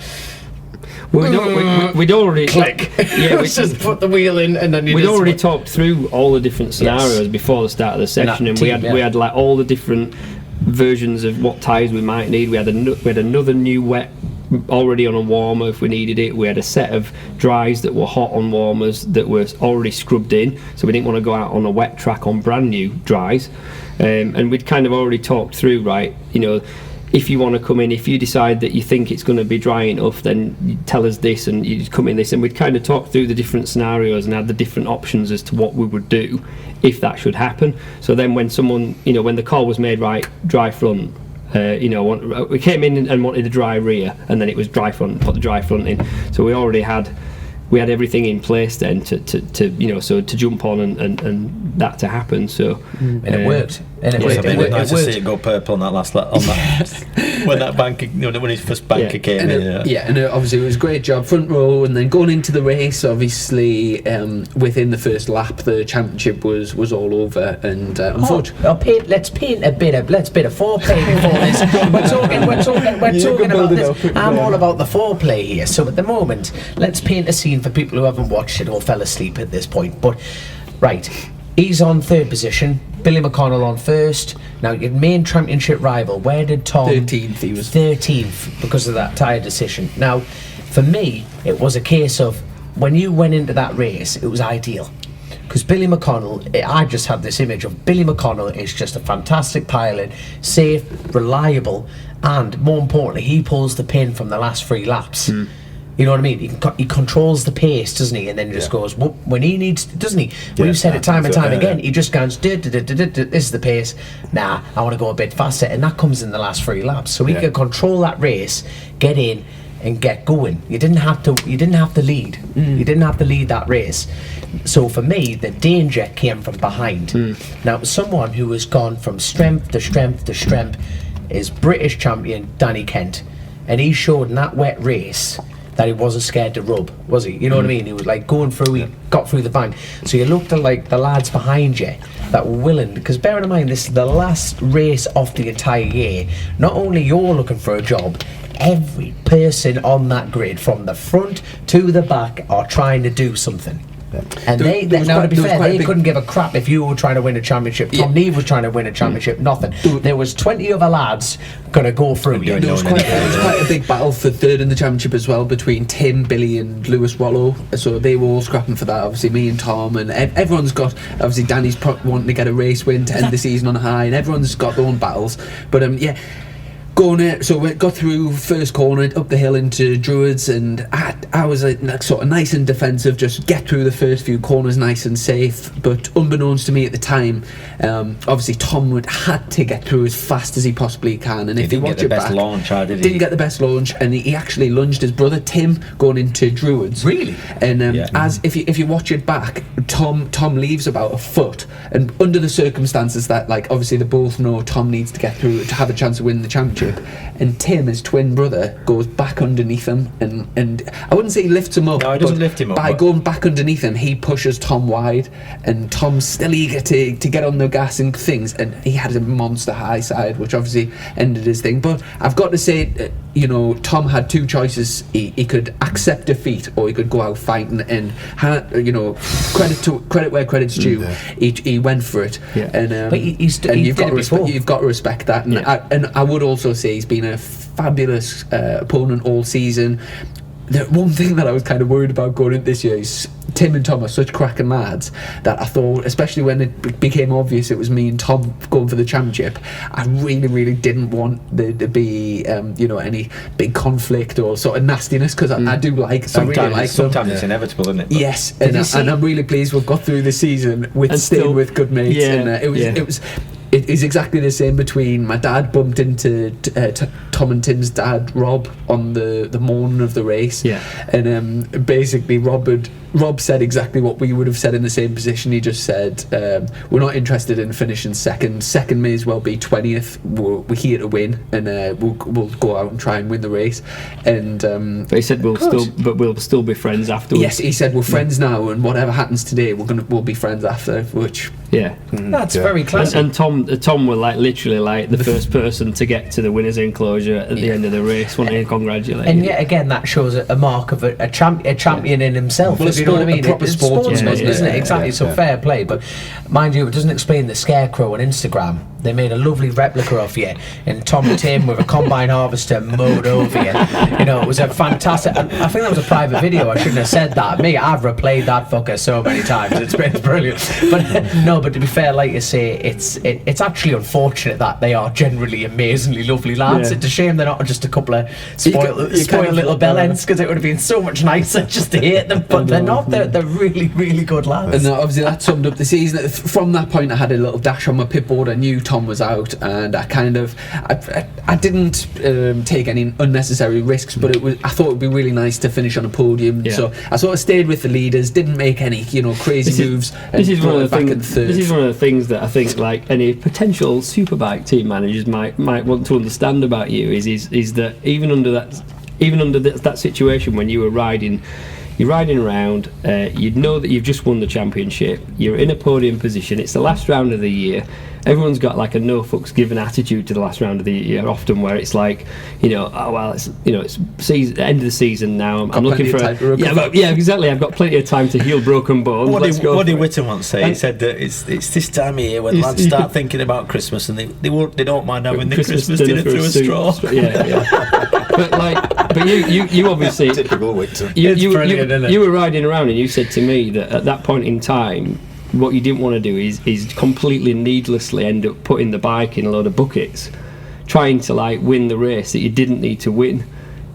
We'd already click. Yeah, just put the wheel in, and then you we'd just already went, talked through all the different scenarios before the start of the session, and team, we had like all the different versions of what tyres we might need. We had another new wet already on a warmer if we needed it. We had a set of dries that were hot on warmers that were already scrubbed in, so we didn't want to go out on a wet track on brand new dries. And we'd kind of already talked through, right, if you want to come in, if you decide that you think it's going to be dry enough, then you tell us this and you come in this, and we'd kind of talk through the different scenarios and had the different options as to what we would do if that should happen. So then when someone, when the call was made, right, dry front, we came in and wanted the dry rear, and then it was dry front, put the dry front in. So we already had everything in place then to jump on and that to happen. So and it worked. And it it was worked. a It bit worked. nice It to see worked. it go purple on that last lap. When that banker, when his first banker came And in. and obviously it was a great job, front row, and then going into the race, obviously within the first lap the championship was all over, and unfortunately Let's paint a bit of foreplay before this. We're talking about this. I'm all about the foreplay here. So at the moment, let's paint a scene for people who haven't watched it or fell asleep at this point. But right, he's on 3rd position. Billy McConnell on 1st. Now your main championship rival. Where did Tom? 13th he was. 13th because of that tyre decision. Now, for me, it was a case of when you went into that race, it was ideal. Because Billy McConnell, I just had this image of Billy McConnell is just a fantastic pilot, safe, reliable, and more importantly, he pulls the pin from the last 3 laps. You know what I mean? He controls the pace, doesn't he? And then just goes, whoop, when he needs, doesn't he? We've said it time and time again. He just goes, this is the pace. Nah, I want to go a bit faster. And that comes in the last 3 laps. So he could control that race, get in, and get going. You didn't have to lead. You didn't have to lead that race. So for me, the danger came from behind. Now, someone who has gone from strength to strength to strength is British champion Danny Kent. And he showed in that wet race that he wasn't scared to rub, was he? You know what I mean? He was like going through, he got through the bank. So you looked at like the lads behind you that were willing, because bearing in mind this is the last race of the entire year. Not only you're looking for a job, every person on that grid from the front to the back are trying to do something. And There- they there was now, quite- to be there was fair, quite a they big- couldn't give a crap if you were trying to win a championship. Tom Neve was trying to win a championship, nothing. There was 20 other lads going to go through you. There was quite a big battle for third in the championship as well between Tim, Billy, and Lewis Wallow. So they were all scrapping for that. Obviously, me and Tom, and everyone's got. Obviously, Danny's wanting to get a race win to end the season on a high, and everyone's got their own battles. But yeah. So we got through first corner up the hill into Druids, and I was like sort of nice and defensive, just get through the first few corners nice and safe. But unbeknownst to me at the time, obviously Tom had to get through as fast as he possibly can. And if you watch it back, didn't get the best launch, and he actually lunged his brother Tim going into Druids. Really? And as if you watch it back, Tom leaves about a foot, and under the circumstances that, like, obviously they both know Tom needs to get through to have a chance of winning the championship. And Tim, his twin brother, goes back underneath him, and I wouldn't say he lifts him up. No, he doesn't lift him up. By going back underneath him, he pushes Tom wide, and Tom's still eager to get on the gas and things. And he had a monster high side, which obviously ended his thing. But I've got to say, Tom had two choices. He could accept defeat, or he could go out fighting. And credit where credit's due. He went for it. Yeah. And But you've got to respect that. And I would also say he's been a fabulous opponent all season. The one thing that I was kind of worried about going into this year is Tim and Tom are such cracking lads that I thought, especially when it became obvious it was me and Tom going for the championship, I really, really didn't want there to be any big conflict or sort of nastiness, because I do like Sometimes it's inevitable, isn't it? But yes, and I'm really pleased we've got through the season with staying with good mates. And it is exactly the same between my dad bumped into Tom and Tim's dad, Rob, on the morning of the race. Yeah. And basically Rob said exactly what we would have said in the same position. He just said, we're not interested in finishing second. Second may as well be 20th. We're here to win, and we'll go out and try and win the race. And but he said we'll still be friends afterwards. Yes, he said we're friends now, and whatever happens today, we'll be friends after. Which that's very classic. And Tom were literally the first person to get to the winner's enclosure at the end of the race. Want to congratulate. And yet again, that shows a mark of a champion in himself. Well, if you know what I mean? A proper It's sportsman, isn't it? Exactly. So fair play. But mind you, it doesn't explain the scarecrow on Instagram. They made a lovely replica of you, and Tom and Tim with a combine harvester mowed over you. It was a fantastic. I think that was a private video. I shouldn't have said that. I've replayed that fucker so many times. It's been brilliant. But to be fair, like you say, it's actually unfortunate that they are generally amazingly lovely lads. Yeah. It's a shame they're not just a couple of spoiled little bellends, because it would have been so much nicer just to hate them. But they're not. They're really, really good lads. And obviously that summed up the season. From that point, I had a little dash on my pipboard. I knew Tom was out, and I didn't take any unnecessary risks, but I thought it would be really nice to finish on a podium. So I sort of stayed with the leaders, didn't make any crazy moves. This is one of the things that I think any potential superbike team managers might want to understand about you is that even under that situation when you were riding. You're riding around, you'd know that you've just won the championship, you're in a podium position, it's the last round of the year, everyone's got a no fucks given attitude to the last round of the year, often where it's it's season, end of the season now, I'm looking for exactly, I've got plenty of time to heal broken bones. What did Whitten once say? He said that it's this time of year when lads start thinking about Christmas, and they don't mind having the Christmas dinner through a straw. But you obviously typical Whitten. You were riding around, and you said to me that at that point in time, what you didn't want to do is completely needlessly end up putting the bike in a load of buckets, trying to win the race that you didn't need to win,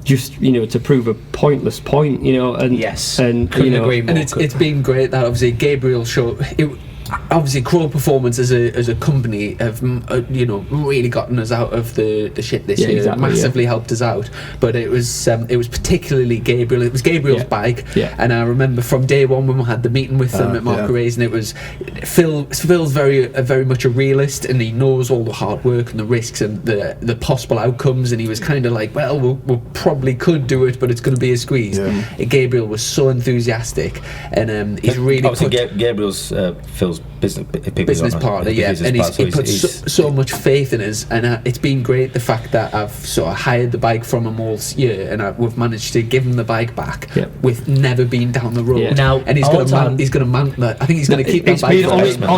just to prove a pointless point. Couldn't agree more. And it's been great that obviously Gabriel showed it. Obviously, Crow Performance as a company have really gotten us out of the shit this year. Exactly, massively helped us out. But it was particularly Gabriel. It was Gabriel's bike, and I remember from day one when we had the meeting with them at Mark Racin, it was Phil's very much a realist, and he knows all the hard work and the risks and the possible outcomes. And he was kind of like, well, we'll probably could do it, but it's going to be a squeeze. Gabriel was so enthusiastic, and he's really obviously Gabriel's Phil's Phil's business partner, yeah, and he put so much faith in us, and it's been great the fact that I've sort of hired the bike from him all year, and we've managed to give him the bike back with never been down the road. Yeah. Now, and he's going to mount that. I think he's going to keep that bike.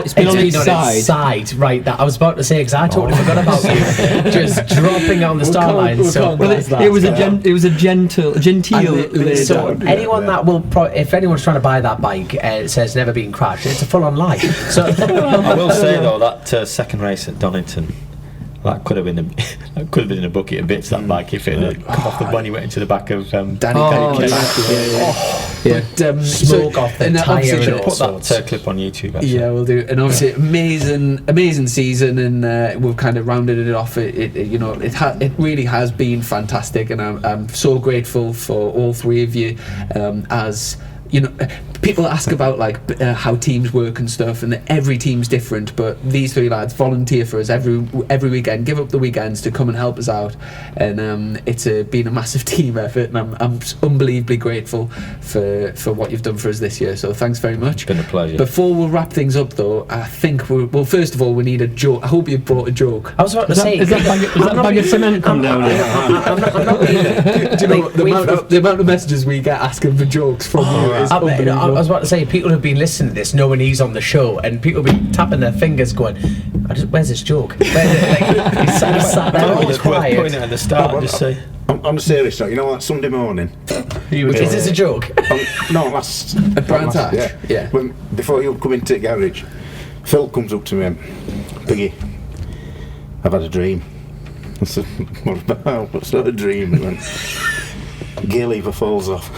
It's been on its side, right? That I was about to say, because I totally forgot about you just dropping on the star line. So it was a genteel. So anyone that will, if anyone's trying to buy that bike, it says never been crashed. It's a full-on lie. So I will say though that second race at Donington, that could have been in a bucket of bits. That bike, if it had come off the bunny, went into the back of Danny. Smoke off the tyre. Should put that clip on YouTube. Actually. Yeah, we'll do. And obviously, amazing season, and we've kind of rounded it off. It really has been fantastic, and I'm so grateful for all three of you. As you know, people ask about how teams work and stuff, and every team's different, but these three lads volunteer for us every weekend, give up the weekends to come and help us out, and it's been a massive team effort, and I'm unbelievably grateful for what you've done for us this year, so thanks very much. It's been a pleasure. Before we'll wrap things up though, I think first of all we need a joke. I hope you brought a joke. I was about to say, is that bag of cement come down here? I'm not Do you know the amount of messages we get asking for jokes from you is unbelievable. I was about to say, people have been listening to this knowing he's on the show, and people have been tapping their fingers going, where's this joke? He's sat there all quiet. Putting it at the start and just say... On a serious note, you know that Sunday morning? Is this a joke? Last... At Brands Hatch? Yeah. Before you come into the garage, Phil comes up to me and, Piggy, I've had a dream. I said, what about? What's that a dream? He went, gear lever falls off.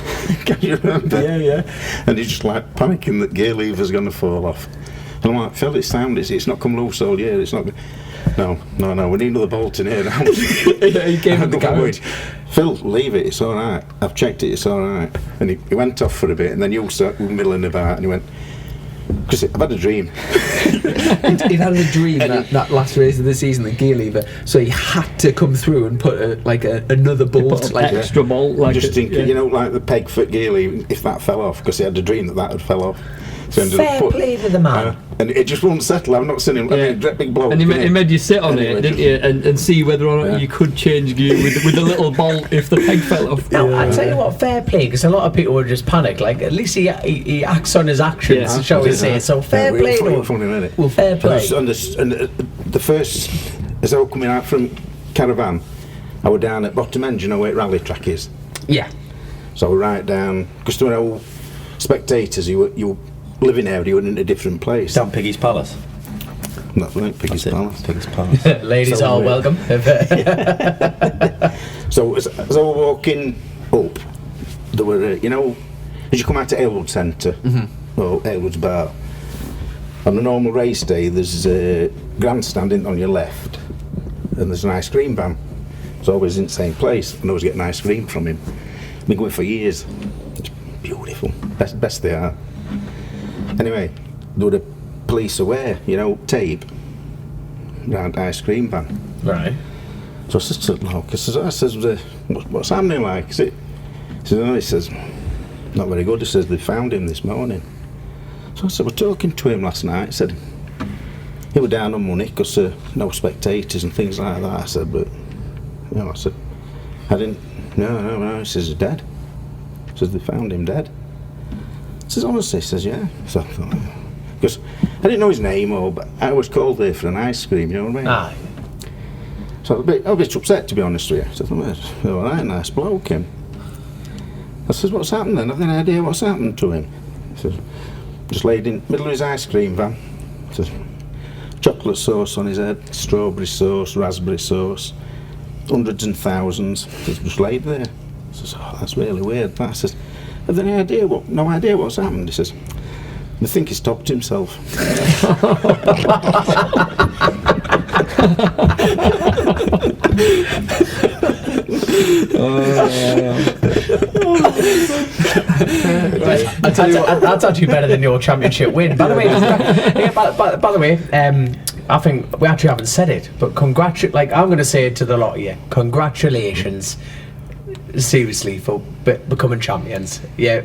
Can you remember? Yeah. And he's just like panicking that gear lever's going to fall off. And I'm like, Phil, it's sound. It's not come loose all year. It's not. No. We need another bolt in here now. He came in the garage. Phil, leave it. It's all right. I've checked it. It's all right. And he went off for a bit, and then you started milling about, and he went, Chrissy, I've had a dream. He'd had a dream that last race of the season, the gear lever, so he had to come through and put another bolt, extra bolt, just thinking, like the peg foot gear lever, if that fell off, because he had a dream that had fell off. So fair play to the man. And it just won't settle. I've not seen him. I mean, big bloke. And he made you sit on it, didn't you, and see whether or not you could change gear with a little bolt if the peg fell off. No, I tell you what, fair play, because a lot of people would just panic. Like, at least he acts on his actions, shall we say? So fair play. Funny, isn't it? Well, fair play. And the first, as I was coming out from Caravan, I was down at Bottom End. You know where rally track is? Yeah. So I was right down, because there were no spectators. You were living there, you were in a different place. Down Piggy's Palace. That's right, Piggy's Palace. Piggy's Palace. Ladies are welcome. So as I was walking up, there were, as you come out to Aylwood Centre, or Aylwood's Bar, on a normal race day, there's a grandstand on your left, and there's an ice cream van. It's always in the same place, and I always getting ice cream from him. I've been going for years. It's beautiful. Best they are. Anyway, there were the police aware, tape around ice cream van. Right. So I said to look, I says, what's happening like? Is it? He says, not very good. He says, they found him this morning. So I said, we're talking to him last night. He said, he was down on money because no spectators and things like that. I said, but, I didn't, no. He says, he's dead. He says, they found him dead. He says, honestly, he says, yeah. So I thought, because I didn't know his name, but I was called there for an ice cream, you know what I mean? Aye. So I was a bit upset, to be honest with you. So I thought, all right, nice bloke, him. I says, what's happened then? I've no idea what's happened to him. He says, just laid in the middle of his ice cream van. He says, chocolate sauce on his head, strawberry sauce, raspberry sauce, hundreds and thousands. He says, just laid there. I says, oh, that's really weird. I says, have no idea what's happened. He says, I think he's topped himself. That's actually better than your championship win. By the way, I think we actually haven't said it, but I'm going to say it to the lot of you. Congratulations, seriously, for becoming champions. Yeah.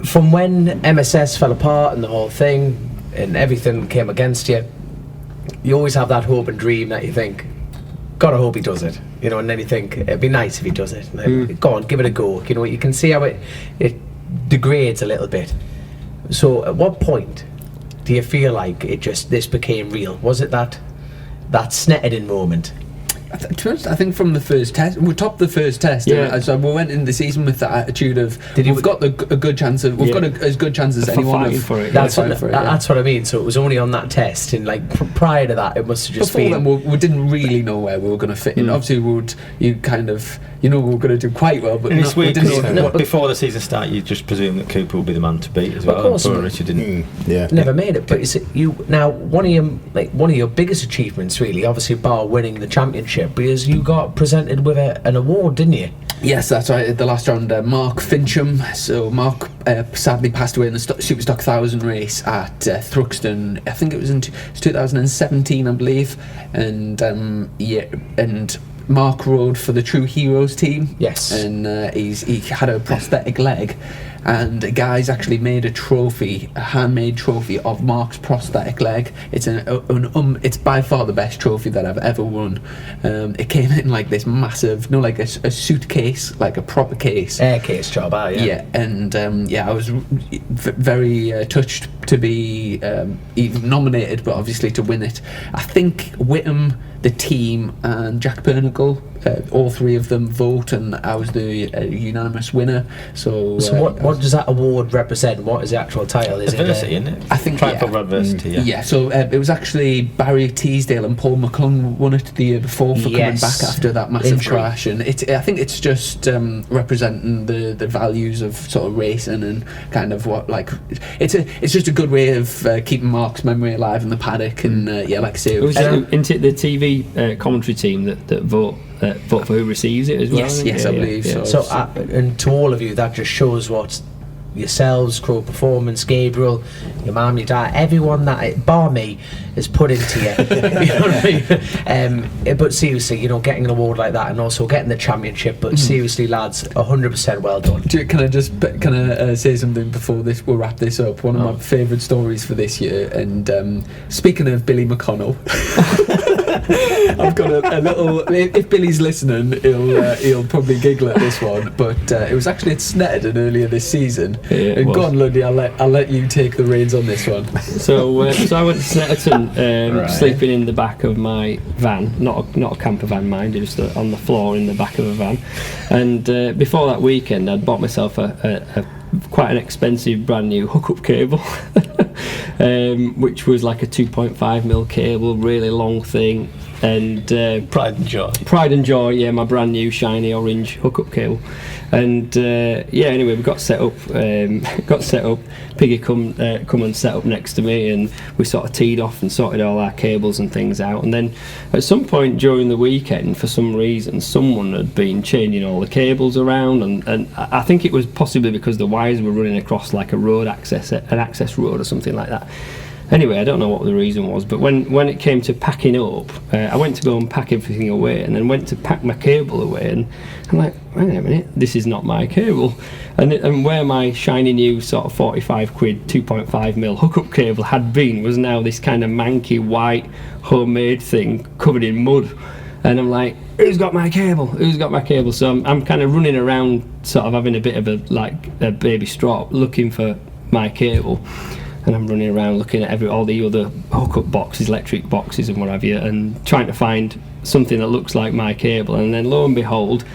from when MSS fell apart and the whole thing and everything came against you, you always have that hope and dream that you think, gotta hope he does it, you know, and then you think it'd be nice if he does it. And then, go on, give it a go. You know, you can see how it degrades a little bit. So at what point do you feel like this became real? Was it that Snetterden moment? To be honest, I think from the first test, we topped the first test. Yeah. And so we went in the season with that attitude of we've got a good chance of got as good chance as anyone fighting of for it. That's fighting what, for it, that's what I mean. So it was only on that test, and like prior to that, it must have just before been. then, we didn't really know where we were going to fit in. Obviously, we were going to do quite well, but And it's weird, we didn't know. before the season started, you just presume that Cooper will be the man to beat as well. Of course. Poor Richard didn't. Yeah. Never made it, but now one of your biggest achievements, really, obviously bar winning the championship, because you got presented with an award, didn't you? Yes, that's right. At the last round, Mark Fincham. So Mark sadly passed away in the Superstock 1000 race at Thruxton. I think it was in 2017, I believe. And and Mark rode for the True Heroes team. Yes. And he had a prosthetic leg, and a guy's actually made a handmade trophy of Mark's prosthetic leg. It's it's by far the best trophy that I've ever won. It came in like this massive, like a suitcase, like a proper case. Air case job, yeah. Yeah, and I was very touched to be even nominated, but obviously to win it. I think Whittam, the team, and Jack Pernicle, all three of them vote, and I was the unanimous winner. So what does that award represent? What is the actual title? Is Adversity, it? isn't it? I think Triumph over adversity. Yeah, so it was actually Barry Teasdale and Paul McClung won it the year before for coming back after that massive crash, and I think it's just representing the values of sort of racing and kind of what, like, it's just a good way of keeping Mark's memory alive in the paddock, and like I say, It was the TV commentary team that vote for who receives it as well. Yes, I believe so. So, and to all of you, that just shows what yourselves, Crow Performance, Gabriel, your mum, your dad, everyone that, bar me, is put into you. You know what I mean? But seriously, getting an award like that and also getting the championship, but seriously, lads, 100% well done. Can I say something before we'll wrap this up? One of my favourite stories for this year, and speaking of Billy McConnell, I've got a little. If Billy's listening, he'll probably giggle at this one. But it was actually at Snetterden earlier this season. Yeah, and go on, Lundy, I'll let you take the reins on this one. So I went to Snetterton, sleeping in the back of my van, not a camper van, mind, just on the floor in the back of a van. And before that weekend, I'd bought myself a quite an expensive brand new hookup cable. Which was like a 2.5mm cable, really long thing, and Pride and joy. Yeah, my brand new shiny orange hookup cable, and anyway, we got set up. Piggy come and set up next to me, and we sort of teed off and sorted all our cables and things out. And then at some point during the weekend, for some reason, someone had been changing all the cables around, and I think it was possibly because the wires were running across like an access road or something like that. Anyway, I don't know what the reason was, but when it came to packing up, I went to go and pack everything away, and then went to pack my cable away, and I'm like, wait a minute, this is not my cable. And where my shiny new sort of 45 quid 2.5mm hookup cable had been was now this kind of manky white homemade thing covered in mud. And I'm like, who's got my cable? So I'm kind of running around, sort of having a bit of a baby strop, looking for my cable. And I'm running around looking at all the other hookup boxes, electric boxes and what have you, and trying to find something that looks like my cable. And then lo and behold,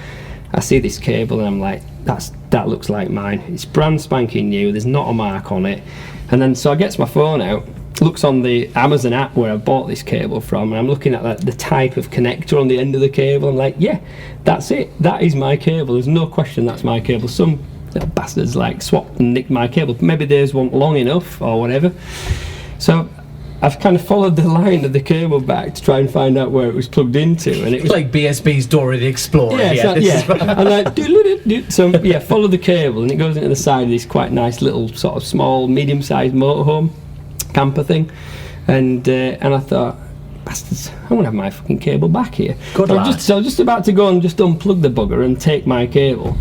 I see this cable, and I'm like, that looks like mine. It's brand spanking new, there's not a mark on it. And then so I gets my phone out, looks on the Amazon app where I bought this cable from, and I'm looking at the type of connector on the end of the cable. I'm like, yeah, that's it, that is my cable, there's no question that's my cable. Some little bastards swapped and nicked my cable, maybe theirs weren't long enough or whatever. So I've kind of followed the line of the cable back to try and find out where it was plugged into, and it was like BSB's Dora the Explorer. I'm like, so follow the cable, and it goes into the side of this quite nice little sort of small, medium-sized motorhome camper thing, and I thought, bastards, I'm going to have my fucking cable back here. Good so, I lad. was just about to go and just unplug the bugger and take my cable.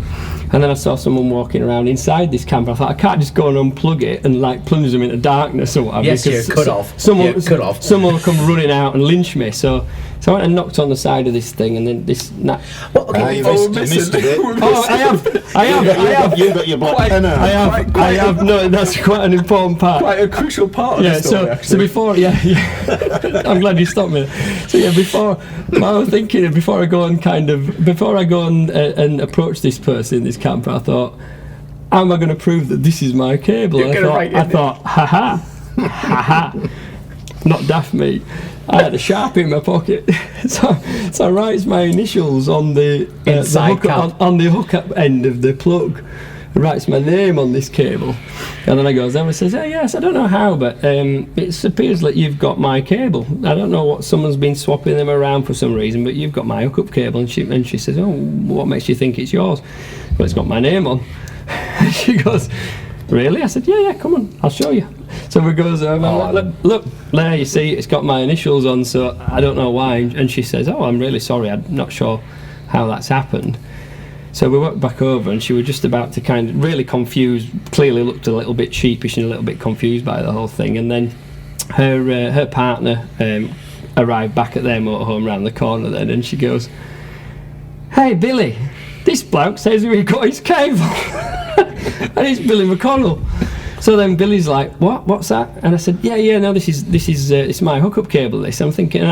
And then I saw someone walking around inside this camper. I thought, I can't just go and unplug it and like plunge them into darkness or whatever. Yes, because you're cut off. Someone, You're cut off. someone will come running out and lynch me. So I went and knocked on the side of this thing, and then this. Well, okay, You well, missed a bit. Oh, I have. You got your black pen out. I have. No, that's quite an important part. Quite a crucial part of Yeah, the story, so before, I'm glad you stopped me. So yeah, before, I was thinking before I go and approach this person in this camper, I thought, how am I going to prove that this is my cable? I thought, ha, not daft me. I had a Sharpie in my pocket, so I writes my initials on the hook up end of the plug. Writes my name on this cable, and then I goes down and says, "Oh yes, I don't know how, but it appears that you've got my cable. I don't know what, someone's been swapping them around for some reason, but you've got my hookup cable." And she says, "Oh, what makes you think it's yours?" "Well, it's got my name on." And she goes, "Really?" I said, "Yeah, come on, I'll show you." So we goes over, I'm like, look, there, you see, it's got my initials on, so I don't know why. And she says, "Oh, I'm really sorry, I'm not sure how that's happened." So we walked back over, and she was just about to kind of really confused, clearly looked a little bit sheepish and a little bit confused by the whole thing. And then her partner arrived back at their motorhome round the corner then, and she goes, "Hey, Billy, this bloke says he got his cable." And it's Billy McConnell. So then Billy's like, "What's that?" And I said, "Yeah, no, this is it's my hookup cable. This." I'm thinking,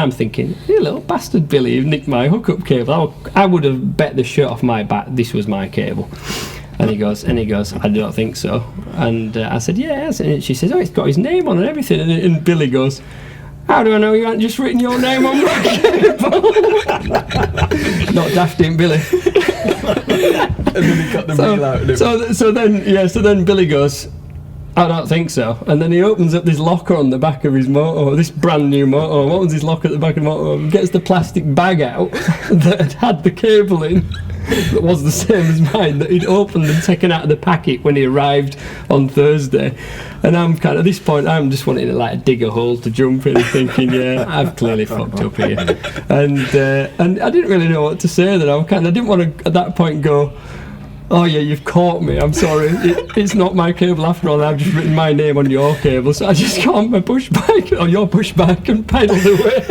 you little bastard, Billy, you've nicked my hookup cable. I would have bet the shirt off my back. This was my cable. And he goes, "I don't think so." And I said, "Yeah." And she says, "Oh, it's got his name on and everything." And Billy goes, "How do I know you haven't just written your name on my cable?" Not dafting Billy. And then he got the reel out. So then Billy goes, "I don't think so." And then he opens up this locker on the back of his motor, this brand new motor. Opens his locker at the back of the motor, gets the plastic bag out that had the cable in, that was the same as mine, that he'd opened and taken out of the packet when he arrived on Thursday. And I'm kind of, at this point, I'm just wanting to like dig a hole to jump in, thinking, yeah, I've clearly fucked up here. And I didn't really know what to say. That I didn't want to at that point go, "Oh yeah, you've caught me, I'm sorry, it's not my cable after all, I've just written my name on your cable." So I just got on my push bike, or your push bike, and pedalled away.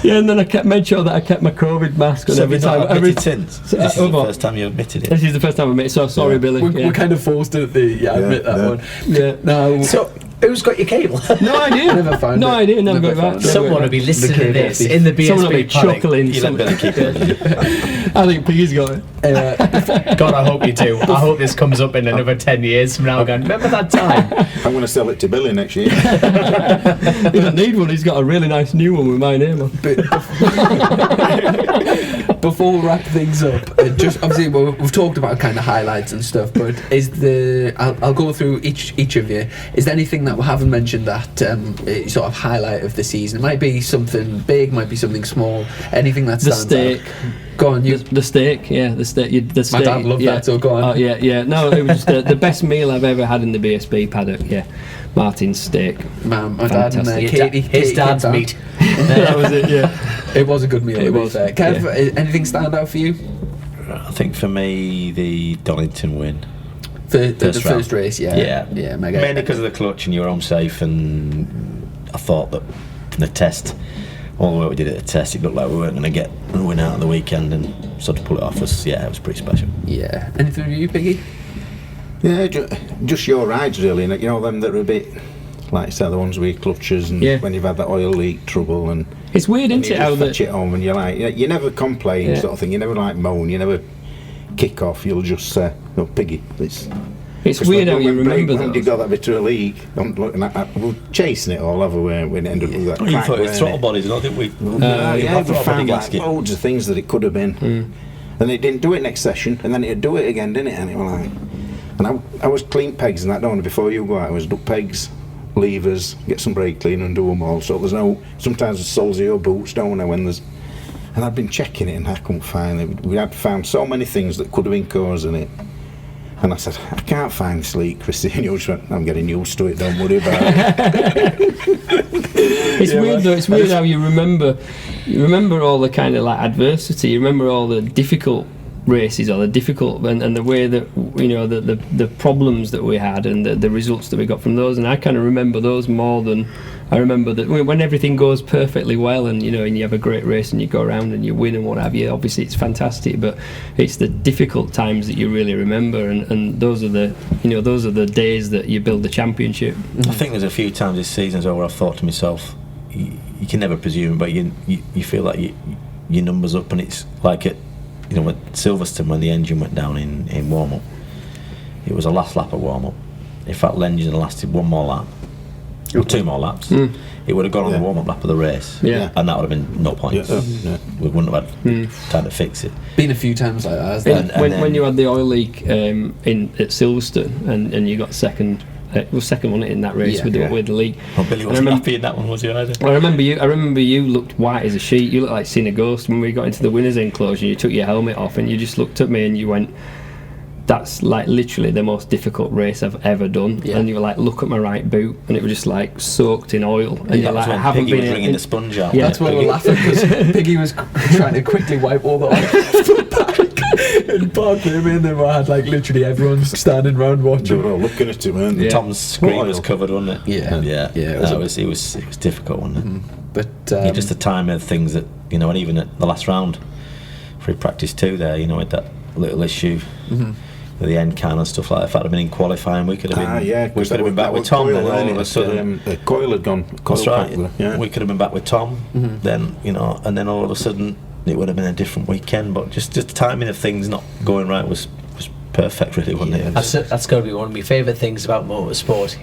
And then I made sure that I kept my COVID mask on So every have you not time. admitted since? This is the first time you admitted it. This is the first time I admitted, so sorry, Billy. We're kind of forced to admit that one. Yeah, no. So, who's got your cable? No idea. Never found no it. idea. Never Never got found back. it. Someone will be listening to cable this thief. in the BSB Someone will be panic. chuckling. You let Billy keep it. I think Piggy's got it. God, I hope you do. I hope this comes up in another 10 years from now going, "Remember that time?" I'm going to sell it to Billy next year. He doesn't need one. He's got a really nice new one with my name on. Before we wrap things up, just obviously we've talked about kind of highlights and stuff, but I'll go through each of you. Is there anything that we haven't mentioned that sort of highlight of the season? It might be something big, might be something small. Anything that The stands steak. out. Go on, you. The steak, yeah, the steak. The steak. My dad loved yeah. that, so go on. Oh, yeah. No, it was just the best meal I've ever had in the BSB paddock. Yeah, Martin's steak. My dad and Fantastic. Katie. His dad's came down. meat. That was it. Yeah. It was a good meal. It to be was, fair. Kev, anything stand out for you I think for me, the Donington win. for the First round. first race? Yeah, mega. Mainly because of the clutch and you were home safe, and I thought that from the test, all the way we did at the test, it looked like we weren't going to get a win out of the weekend, and so to pull it off was, it was pretty special. Yeah. Anything for you, Piggy? Yeah, just your rides really, and you know them that are a bit, like I said, the ones with clutches, and Yeah. when you've had that oil leak trouble, and It's weird, and isn't you it? How just fetch that it home, and you're like, you never complain, Yeah. sort of thing. You never like moan, you never kick off. You'll just say, "No, Piggy, it's." it's weird how you remember when you those. got that bit of a leak. I'm looking at, we're chasing it all over when it ended up with that You crack. thought it was weren't throttle it? bodies, and I think we. Yeah, we throttle found body like gasket. loads of things that it could have been. And it didn't do it next session, and then it'd do it again, didn't it? And it was like, and I was clean pegs and that, don't I? Before you go out, I was duck pegs, levers, get some brake cleaner and do them all. So there's no, sometimes there's soles of your boots, don't I? When there's, and I'd been checking it and I couldn't find it. We had found so many things that could have been causing it. And I said, I can't find this leak, Chrissy. And you just went, I'm getting used to it, don't worry about it. It's weird though. It's weird how you remember all the kind of like adversity. You remember all the difficult races or the difficult and the way that the problems that we had and the results that we got from those. And I kind of remember those more than I remember that when everything goes perfectly well and and you have a great race and you go around and you win and what have you. Obviously, it's fantastic, but it's the difficult times that you really remember, and those are the days that you build the championship. I think there's a few times this season as well where I've thought to myself, you can never presume, but you feel like your numbers up, and it's like at with Silverstone when the engine went down in warm up. It was a last lap of warm up. In fact, the engine had lasted one more lap. Or 2 more laps. It would have gone on the warm-up lap of the race, and that would have been no points. We wouldn't have had time to fix it. Been a few times like that, hasn't it? When you had the oil leak at Silverstone and you got second, it was second, wasn't it, in that race with the leak? Well, Billy wasn't happy in that one, was he either? I remember you looked white as a sheet. You looked like seeing a ghost when we got into the winners' enclosure. You took your helmet off and you just looked at me and you went, that's like literally the most difficult race I've ever done. And you were like, look at my right boot, and it was just like soaked in oil. And you're like, I haven't Piggy been was bringing the sponge out. That's why we're laughing, because Piggy was trying to quickly wipe all the oil off the back. And Park came in, and we had like literally everyone standing around watching. They were all looking at him, weren't they? Tom's screen was covered, wasn't it? Yeah. It was difficult, wasn't it? But just the time of things that and even at the last round, free practice 2 there, with that little issue. With the end can and stuff like that. If that had been in qualifying, we could have been back with Tom. Then all of a sudden, the coil had gone. That's right. We could have been back with Tom. Then and then all of a sudden it would have been a different weekend. But just the timing of things not going right was perfect, really, wasn't it? That's got to be one of my favourite things about motorsport.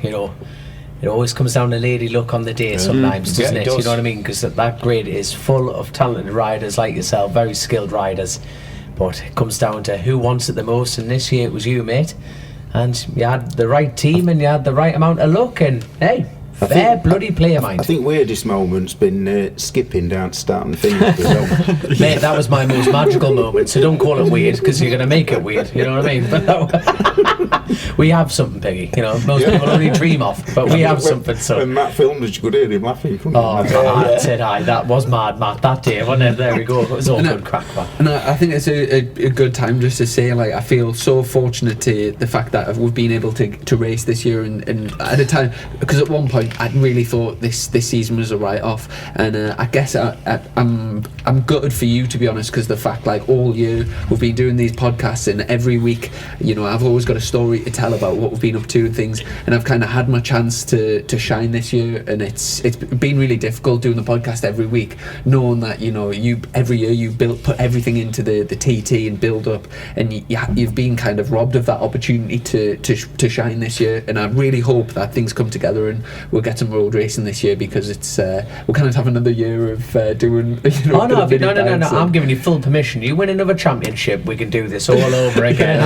It always comes down to lady luck on the day sometimes, doesn't it? Does. You know what I mean? Because that grid is full of talented riders like yourself, very skilled riders. But it comes down to who wants it the most, and this year it was you, mate. And you had the right team and you had the right amount of luck, and hey, fair bloody play of mine. I think weirdest moment's been skipping down to starting the thing. Mate, that was my most magical moment, so don't call it weird, because you're going to make it weird, you know what I mean? But we have something, Piggy, most people only dream of, but we have something. So when Matt filmed it, you could hear him laughing. That was mad, Matt, that day, wasn't it? There we go, it was all good crack, man. And I think it's a good time just to say, like, I feel so fortunate to the fact that we've been able to race this year, and at a time, because at one point I really thought this season was a write-off, and I guess I'm gutted for you, to be honest, because the fact, like, all year we've been doing these podcasts, and every week I've always got a story to tell about what we've been up to and things, and I've kind of had my chance to shine this year, and it's been really difficult doing the podcast every week, knowing that you every year you put everything into the TT and build up, and you've been kind of robbed of that opportunity to shine this year. And I really hope that things come together and we'll get some road racing this year, because it's we'll kind of have another year of doing no, I'm giving you full permission. You win another championship, we can do this all over again.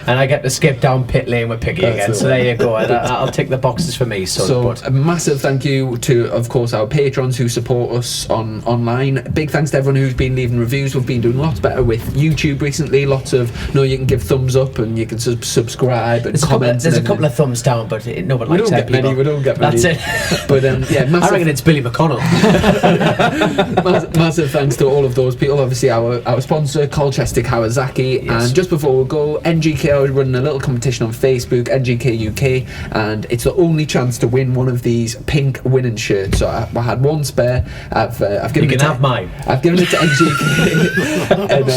I get to skip down pit lane with Piggy again. So there you go. I'll tick the boxes for me. So a massive thank you to, of course, our patrons who support us online. Big thanks to everyone who's been leaving reviews. We've been doing lots better with YouTube recently. Lots of you can give thumbs up and you can subscribe and comment. There's a couple of thumbs down, but nobody likes that. We don't get many. That's it. But massive, I reckon it's Billy McConnell. massive thanks to all of those people. Obviously our sponsor, Colchester Kawasaki. Yes. And just before we go, NGK are running a little competition on Facebook, NGK UK, and it's the only chance to win one of these pink winning shirts. So I had one spare. I've given you can have mine. I've given it to NGK, and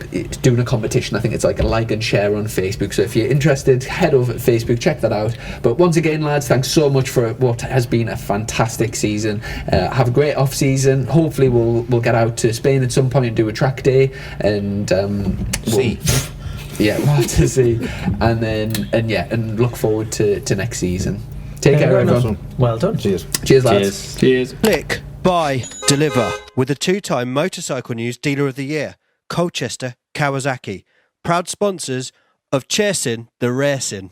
they're doing a competition. I think it's like a like and share on Facebook. So if you're interested, head over to Facebook, check that out. But once again, lads, thanks so much for what has been a fantastic season. Have a great off season. Hopefully we'll get out to Spain at some point and do a track day, and see. Yeah, we'll have to see. And look forward to next season. Take care, everyone. Well done. Cheers. Cheers, lads. Cheers. Click, buy, deliver with the 2-time Motorcycle News Dealer of the Year, Colchester, Kawasaki. Proud sponsors of Chasin, the Racin.